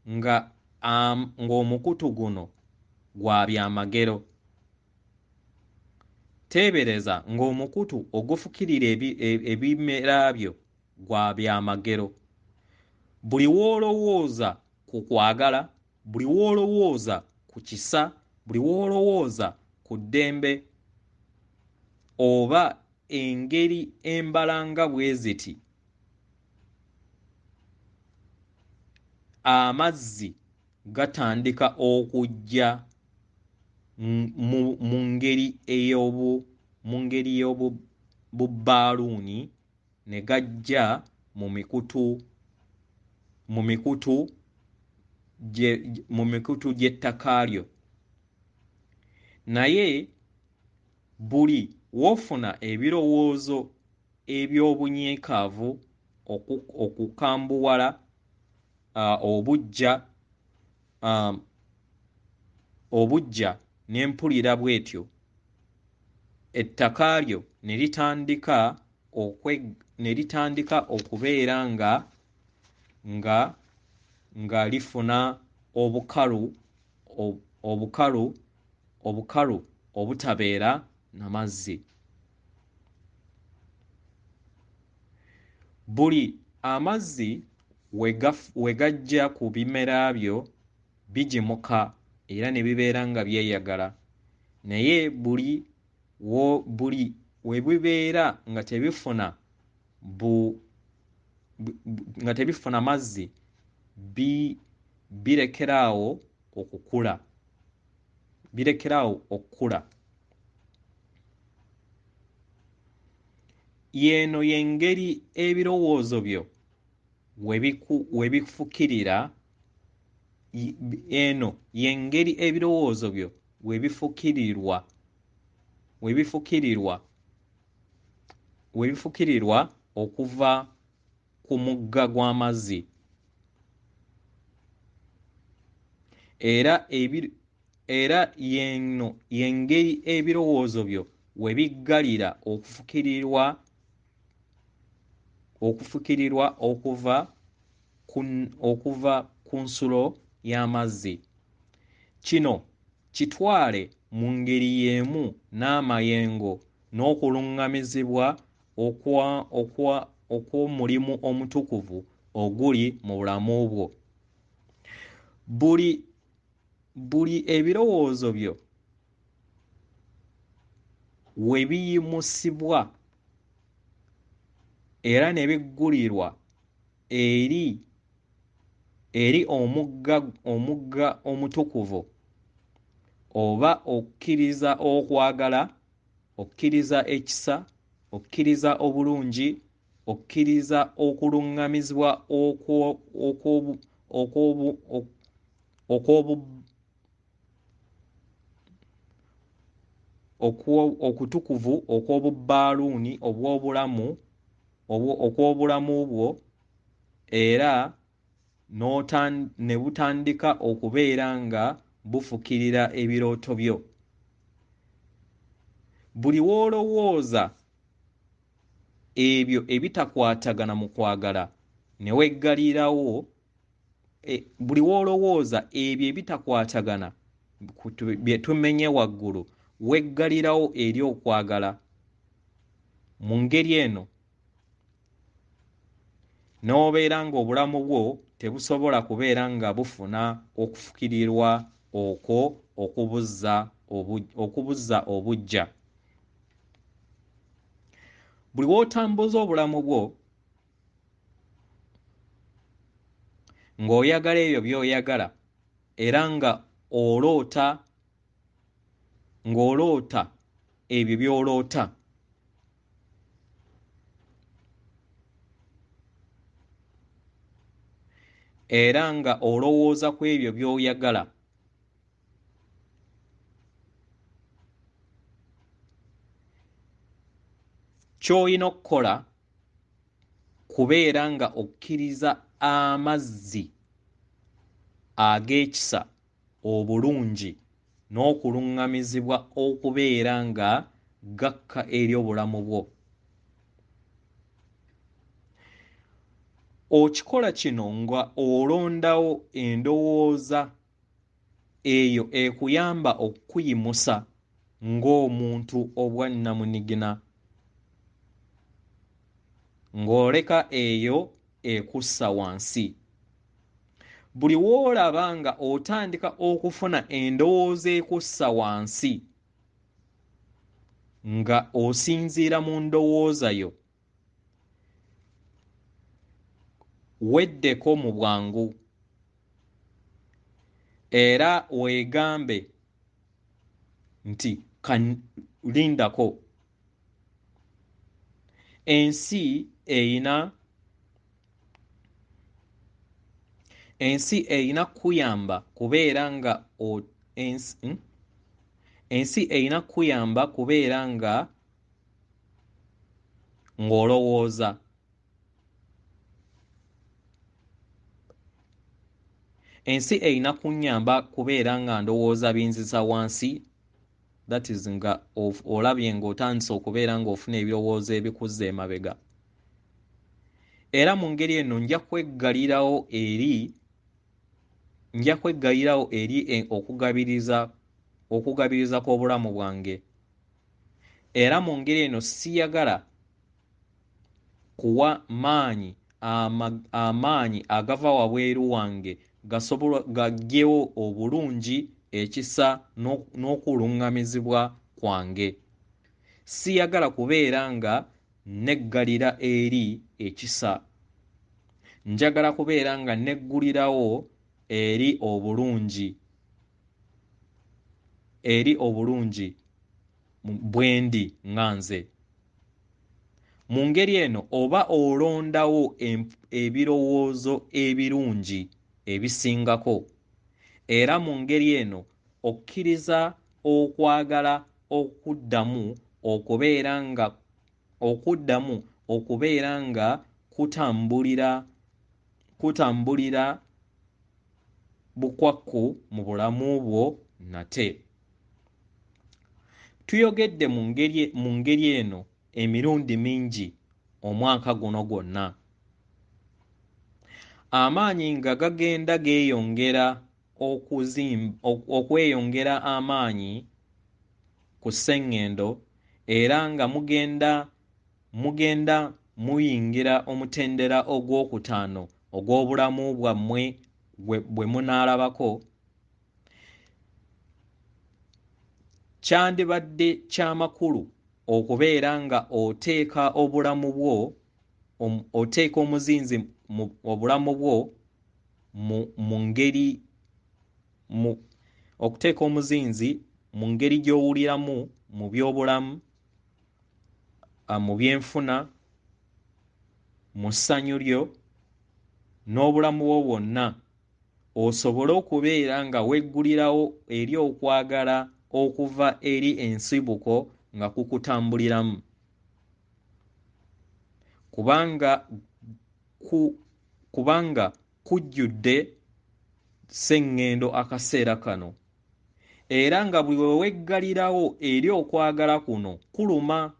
ng'omukutu guno gwa byamagero. Teebereza ng'omukutu ogufukirira ebimera byo gwa byamagero. Buli w'olowooza ku kwagala, buli w'olowooza ku kisa, buli w'olowooza ku ddembe oba engeri embalanga bwe ziti, amazzi gatandika okujja mu ngeri ey'obubbaaluuni ne gajja mu mikutu gy'ettaka lyo. Naye buli w'ofuna ebirowoozo eby'obunyiikaavu okukambuwala obujja n'empulira bw'etyo, ettaka lyo ne litandika okubeera nga lifuna obukalu obutabeera na mazzi. Buli amazzi we gajja ku bimera byo bigimuka era ne bibeera nga byeyagala, naye buli we bibeera nga tebifuna mazzi birekeraawo okukula. Y'eno y'engeri ebirowoozo byo we bifukirira. Eno y'engeri ebirowoozo byo we bifukirirwa okuva ku mugga gw'amazzi, era y'eno y'engeri ebirowoozo byo we biggalira okufukirirwa okuva ku nsulo y'amazzi. Kino kitwale mu ngeri y'emu n'amayengo n'okuluŋŋamizibwa okw'omulimu omutukuvu oguli mu bulamu bwo. Buli ebirowoozo byo we biyimusibwa era ne biggulirwa eri omugga omutukuvu, oba okkiriza okwagala, okkiriza ekisa, okkiriza obulungi, okkiriza okuluŋŋamizibwa okutukuvu okw'obubbaaluuni okw'obulamu bwo, era ne butandika okubeera nga bufukirira ebirooto byo. Buli w'olowooza ebyo ebitakwatagana mu kwagala ne weggalirawo, buli w'olowooza ebyo ebitakwatagana bye tumenye waggulu weggalirawo eri okwagala. Mu ngeri eno n'obeera ng'obulamu bwo tebusobola kubeera nga bufuna okufukirirwa okwo okubuzza obujja. Buli w'otambuza obulamu bwo ng'oyagala ebyo by'oyagala era ng'oloota ebyo by'oloota, era nga olowooza ku ebyo by'oyagala, ky'olina okukola kubeera nga okkiriza amazzi ag'ekisa obulungi n'okuluŋŋamizibwa okubeera nga gakka eri obulamu bwo. Okikola kino nga olondawo endowooza eyo ekuyamba okuyimusa ng'omuntu obwannamunigina, ng'oleka eyo ekussa wansi. Buli w'olaba nga otandika okufuna endowooza ekussa wansi nga osinziira mu ndowooza yo, weddeko mu bwangu era weegambe nti lindako. Ensi eyina kuyamba kubeera nga ensi eyina kuyamba kubeera nga ng'olowooza. Ensi eyina kunnyamba kubeera nga ndowooza binziza wansi, that is nga olabye ng'otandise okubeera ng'ofuna ebirowoozo ebikuzza emabega. Era mu ngeri eno nja kweggalirawo eri okugabiriza kw'obulamu bwange. Era mu ngeri eno siyagala kuwa amaanyi agava wabweru wange gasobola gaggyewo obulungi, ekisa n'okuluŋŋamizibwa kwange. Siyagala kubeera nga neggalira eri ekisa. Njagala kubeera nga neggulirawo eri obulungi bwendi nga nze. Mu ngeri eno oba olondawo ebirowoozo ebirungi ebisingako, era mu ngeri eno okkiriza okwagala okubeera nga kutambulira bukwakku mu bulamu bwo nate. Tuyogedde mu ngeri eno emirundi mingi omwaka guno gwonna. Amaanyi nga gagenda geeyongera okweyongera amaanyi ku sseŋŋendo, era nga mugenda muyingira omutendera ogwokutaano ogw'obulamu bwammwe bwe munaalabako. Kyandibadde ky'amakulu okubeera nga oteeka omuzinzi obulamu bwo okuteeka omuzinzi mu ngeri gy'owuliramu mu by'obulamu, mu byenfuna, mu ssanyu lyo n'obulamu bwo bwonna, osobole okubeera nga weggulirawo eri okwagala okuva eri ensibuko nga kukutambuliramu. Kubanga kujjudde sseŋŋendo akaseera kano, era nga buli we weggalirawo eri okwagala kuno kuluma.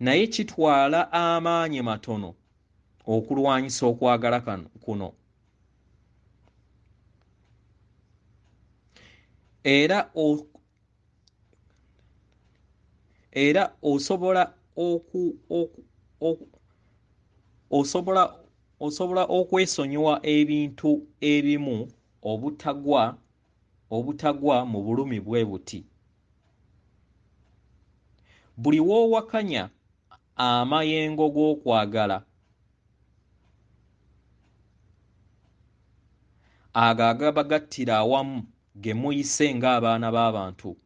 Naye kitwala amaanyi matono okulwanyisa okwagala kuno. Era osobola okwesonyiwa ebintu ebimu obutagwa mu bulumi bwe buti. Buli w'owakanya amayengo g'okwagala ago agabagattira awamu ge muyise ng'abaana b'abantu,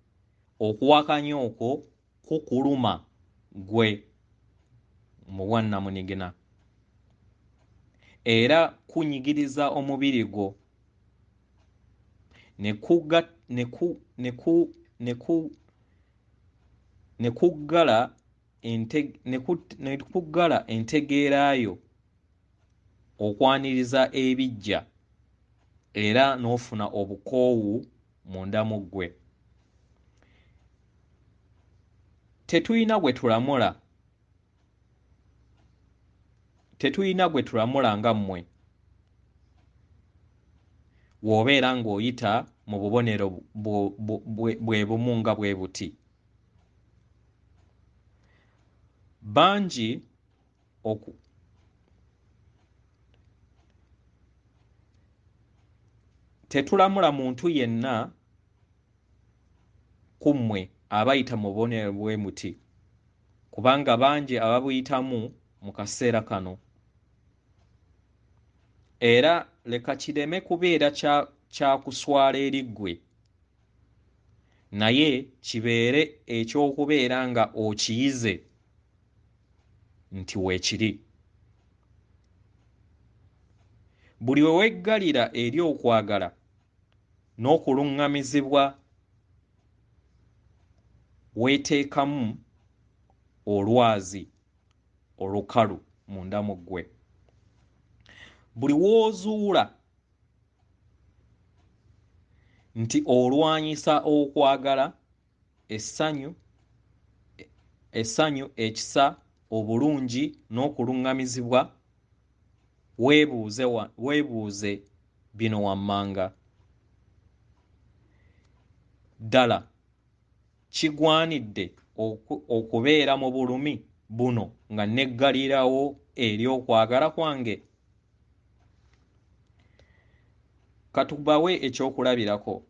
okuwakanya okwo kukuluma gwe mu bwannamunigina, era kunyigiriza omubiri gwo ne kuggala entegeerayo okwaniriza ebijja era n'ofuna obukoowu munda mu ggwe. Tetulina gwe tulamula nga mmwe w'obeera ng'oyita mu bubonero bwe bumu nga bwe buti. Bangi tetulamula muntu yenna ku mmwe abayita mu bubonero bwe muti kubanga bangi ababuyitamu mu kaseera kano. Era leka kireme kubeera kya kuswala eri ggwe, naye kibeere eky'okubeera nga okiyize nti weekiri. Buli we weggalira eri okwagala n'okuluŋŋamizibwa weeteekamu olwazi olukalu munda mu ggwe. Buli w'ozuula nti olwanyisa okwagala, essanyu, ekisa, obulungi n'okuluŋŋamizibwa, weebuuze bino wammanga. Ddala kigwanidde okubeera mu bulumi buno nga neggalirawo eri okwagala kwange? Katubawe ekyokulabirako.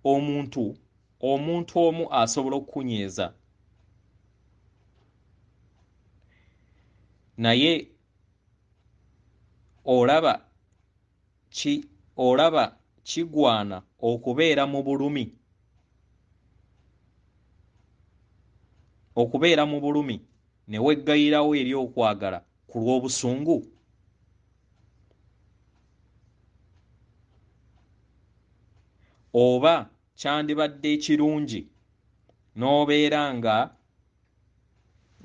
Omuntu omu asobola okukunyiiza, naye olaba kigwana okubeera mu bulumi ne weggayirawo eri okwagala ku lw'obusungu? Oba kyandibadde ekirungi n'obeera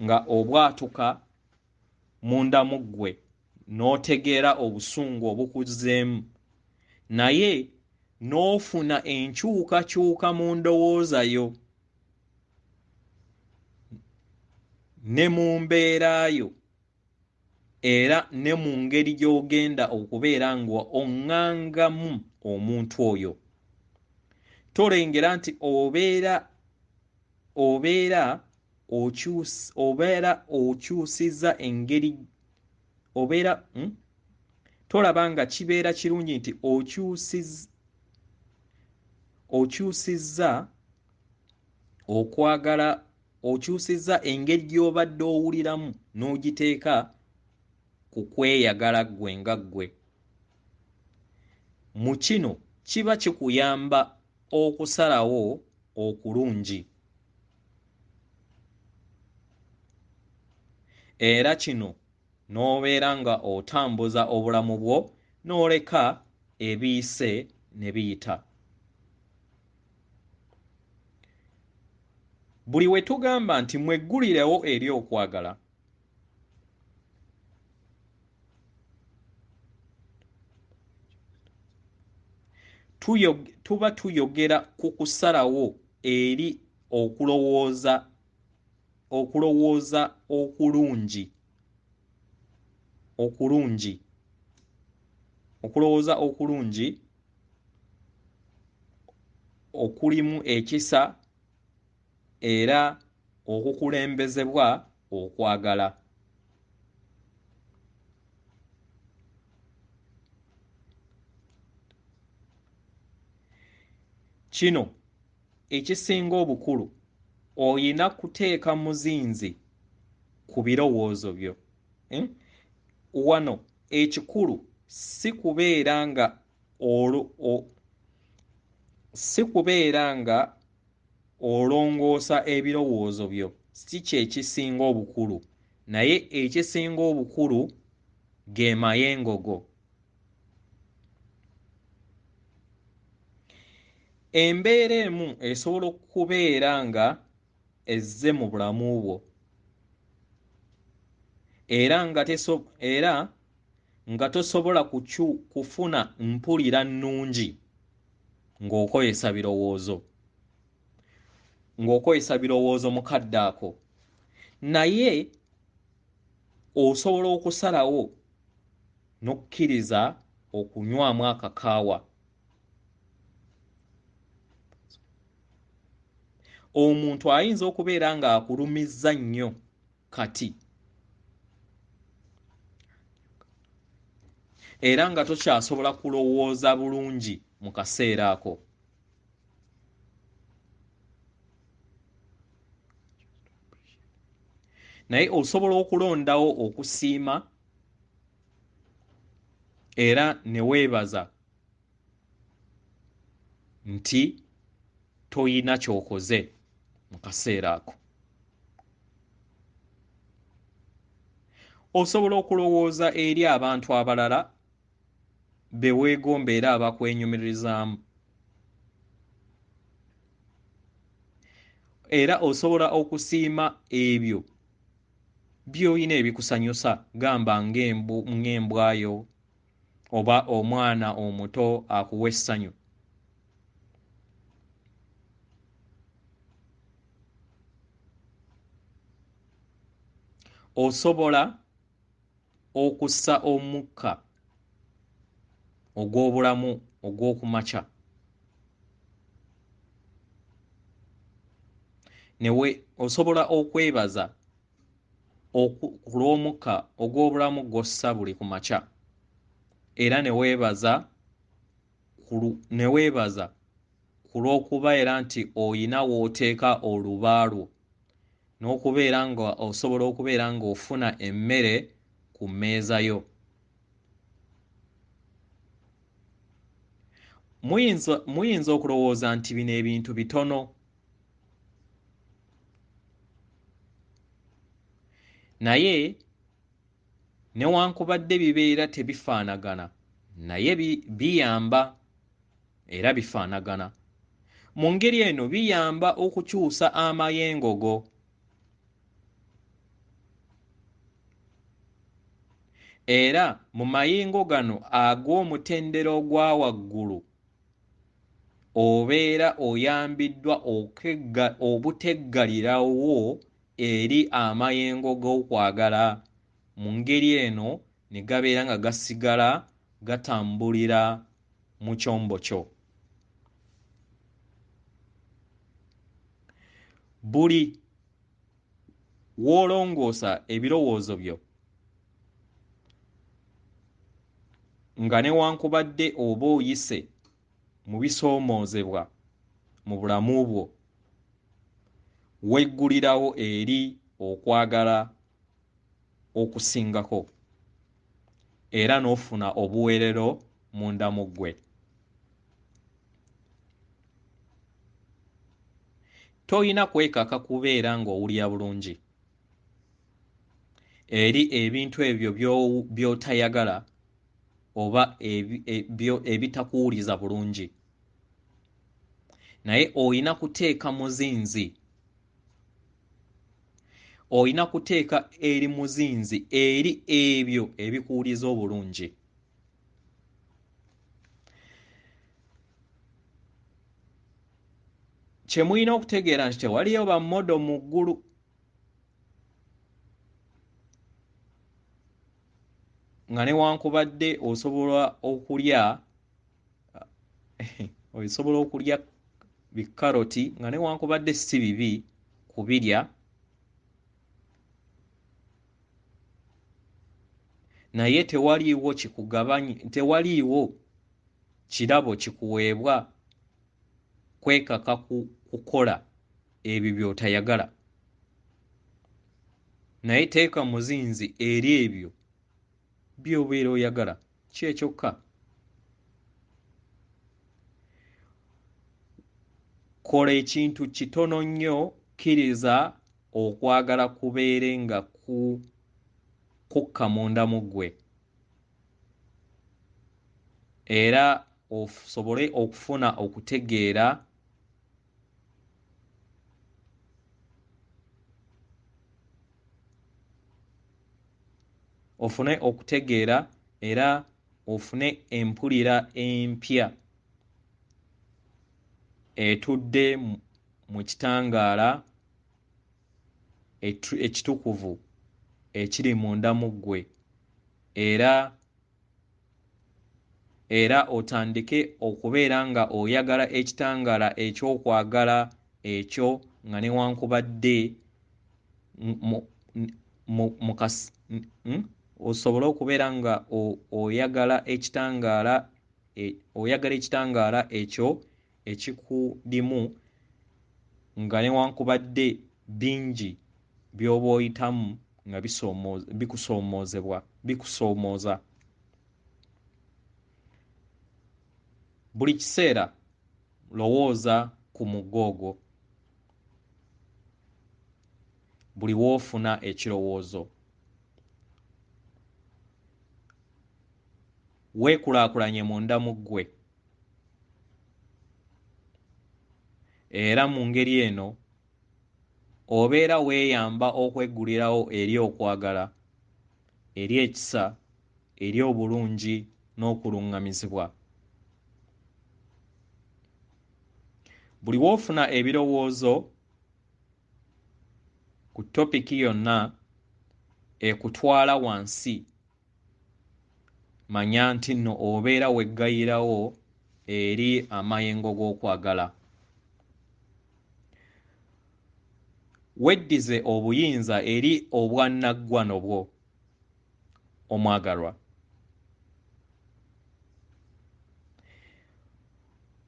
nga obwatuka munda mu ggwe n'otegeera obusungu obukuzzeemu, naye n'ofuna enkyukakyuka mu ndowooza yo ne mu mbeera yo era ne mu ngeri gy'ogenda okubeera nga oŋŋangamu omuntu oyo, tolengera nti okyusizza engeri tolaba nga kibeera kirungi nti okyusizza okwagala, okyusizza engeri gy'obadde owuliramu n'ogiteeka ku kweyagala ggwe nga ggwe. Mu kino kiba kikuyamba okusalawo okulungi, era kino n'obeera nga otambuza obulamu bwo n'oleka ebiyise ne biyita. Buli we tugamba nti mweggulirewo eri okwagala, tuba tuyogera ku kusalawo eri okulowooza okulungi okulimu ekisa era okukulembezebwa okwagala. Kino ekisinga obukulu oyina kuteeka muzinzi ku birowoozo byo. Wano ekikulu si kubeera nga olongoosa ebirowoozo byo, si kye kisinga obukulu, naye ekisinga obukulu ge mayengo go. embeera emu esobola okubeera nga ezze mu bulamu bwo era nga tosobola kufuna mpulira nnungi ng'okozesa birowoozo mukadde ako, naye osobola okusalawo n'okkiriza okunywamu akakaawa. Omuntu ayinza okubeera ng'akulumizza nnyo kati era nga tokyasobola kulowooza bulungi mu kaseera ako. Naye osobola okulondawo okusiima era ne weebaza nti toyina ky'okoze mu kaseera ako. Osobola okulowooza eri abantu abalala be weegomba era abakwenyumirizaamu, era osobola okusiima ebyo by'olina ebikusanyusa, gamba ng'embwayo oba omwana omuto akuwa essanyu. Osobola okussa omukka ogw'obulamu ogw'okumakya osobola okwebaza ku lw'omukka ogw'obulamu gw'ossa buli ku makya, era ne weebaza ku lw'okuba era nti oyina w'oteeka oluba lwo n'okubeera nga osobola okubeera ng'ofuna emmere ku mmeeza yo. Muyinza okulowooza nti bino ebintu bitono, naye newankubadde bibeera tebifaanagana, naye biyamba era bifaanagana. Mu ngeri eno biyamba okukyusa amayengo go. Era mu mayengo gano ag'omutendera ogwa waggulu obeera oyambiddwa obuteggalirawo eri amayengo g'okwagala. Mu ngeri eno ne gabeera nga gasigala gatambulira mu kyombo kyo. Buli w'olongoosa ebirowoozo byo nga newankubadde oba oyise mu bisoomoozebwa mu bulamu bwo, weggulirawo eri okwagala okusingako era n'ofuna obuweerero munda mu ggwe. Toyina kwekaka kubeera ng'owulira bulungi eri ebintu ebyo by'otayagala oba ebitakuwuliza bulungi, naye oyina kuteeka muzinzi, oyina kuteeka eri muzinzi eri ebyo ebikuwuliza obulungi. Kye mulina okutegeera nti tewaliyo bammodo mu ggulu. Nga newankubadde osobola okulya bikaroti nga newankubadde si bibi kubirya, naye tewaliiwo kirabo kikuweebwa kwekaka kukola ebyo by'otayagala, naye teeka muzinzi eri ebyo by'obeera oyagala, kyekyokka. Kola ekintu kitono nnyo, kkiriza okwagala kubeere nga kukka munda mu ggwe, era osobole okufuna okutegeera ofune okutegeera era ofune empulira empya etudde mu kitangaala ekitukuvu ekiri munda mu ggwe era otandike okubeera nga oyagala ekitangaala ekyokwagala ekyo nga newankubadde osobole okubeera nga oyagala ekitangaala ekyo ekikulimu nga newankubadde bingi by'oba oyitamu nga bikusoomooza. Buli kiseera lowooza ku mugoogo buli w'ofuna ekirowoozo. Weekulaakulanye munda mu ggwe era mu ngeri eno obeera weeyamba okweggulirawo eri okwagala, eri ekisa, eri obulungi n'okuluŋŋamizibwa. Buli w'ofuna ebirowoozo ku topiki yonna ekutwala wansi, manya nti nno obeera weggayirawo eri amayengo g'okwagala. Weddize obuyinza eri obwannaggwano bwo omwagalwa.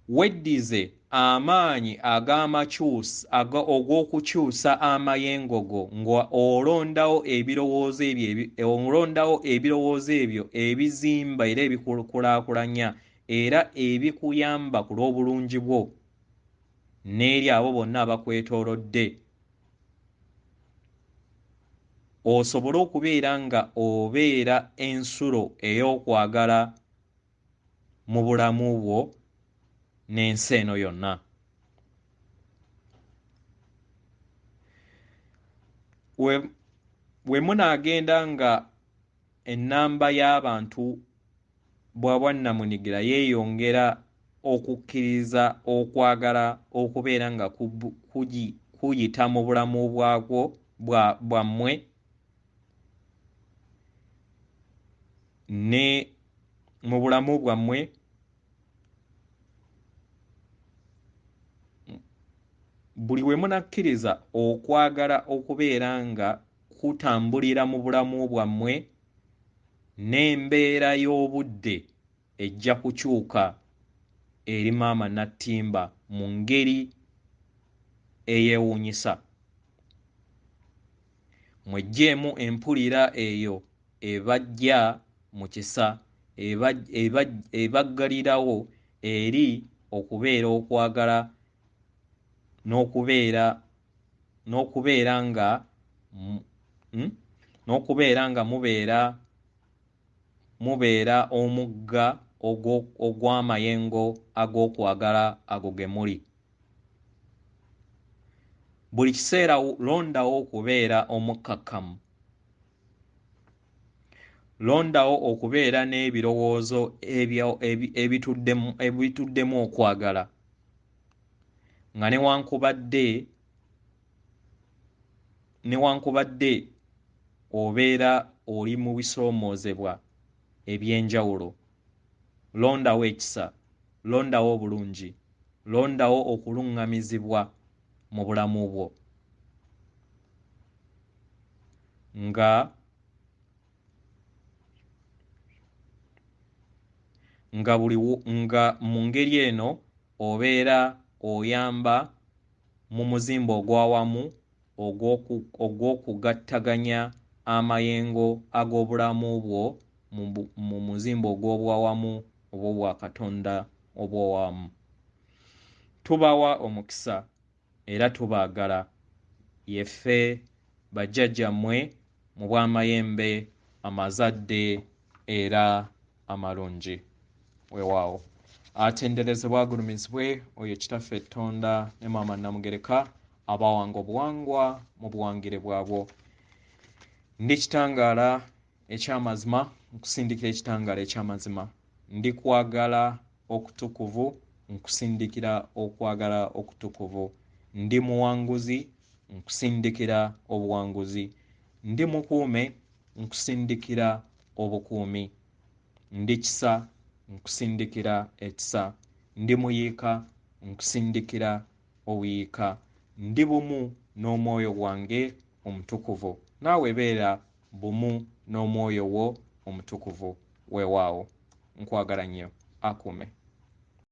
Weddize amaanyi ogw'okukyusa amayengo go nga olondawo ebirowoozo ebyo ebizimba era ebikukulaakulanya era ebikuyamba ku lw'obulungi bwo n'eri abo bonna abakwetoolodde, osobole okubeera nga obeera ensulo ey'okwagala mu bulamu bwo n'ensi eno yonna. We munaagenda nga ennamba y'abantu bw'abwannamunigira yeeyongera okukkiriza okwagala okubeera nga kuyita mu bulamu bwammwe ne mu bulamu bwammwe buli we munakkiriza okwagala okubeera nga kutambulira mu bulamu bwammwe n'embeera y'obudde ejja kukyuka eri maama nattimba mu ngeri eyeewuunyisa. Mweggyemu empulira eyo ebajja mu kisa ebaggalirawo eri okubeera okwagala n'okubeera nga mubeera omugga ogw'amayengo ag'okwagala ago ge muli. Buli kiseera londawo okubeera omukkakkamu, londawo okubeera n'ebirowoozo ebituddemu okwagala nga newankubadde obeera oli mu bisoomoozebwa eby'enjawulo. Londawo ekisa, londawo obulungi, londawo okuluŋŋamizibwa mu bulamu bwo nga mu ngeri eno obeera oyamba mu muzimbo ogw'awamu ogw'okugattaganya amayengo ag'obulamu bwo mu muzimbo ogw'obwawamu oba obwa Katonda obw'owamu. Tubawa omukisa era tubaagala, yeffe bajjajjammwe mu bw'amayembe amazadde era amalungi. Weewaawo. atenderezebwa agulumizibwe oyo kitaffe Tonda ne maama Namugereka abawanga obuwangwa mu buwangire bwabwo. Ndi kitangaala eky'amazima nkusindikira ekitangaala eky'amazima. Ndi kwagala okutukuvu nkusindikira okwagala okutukuvu. Ndi muwanguzi nkusindikira obuwanguzi. Ndi mukuume nkusindikira obukuumi. Ndi kisa nkusindikira ekisa. Ndi muyiika nkusindikira obuyiika. Ndi bumu n'omwoyo gwange omutukuvu. Naawe beera bumu n'omwoyo wo omutukuvu. Weewaawo nkwagala nnyo. Akuume.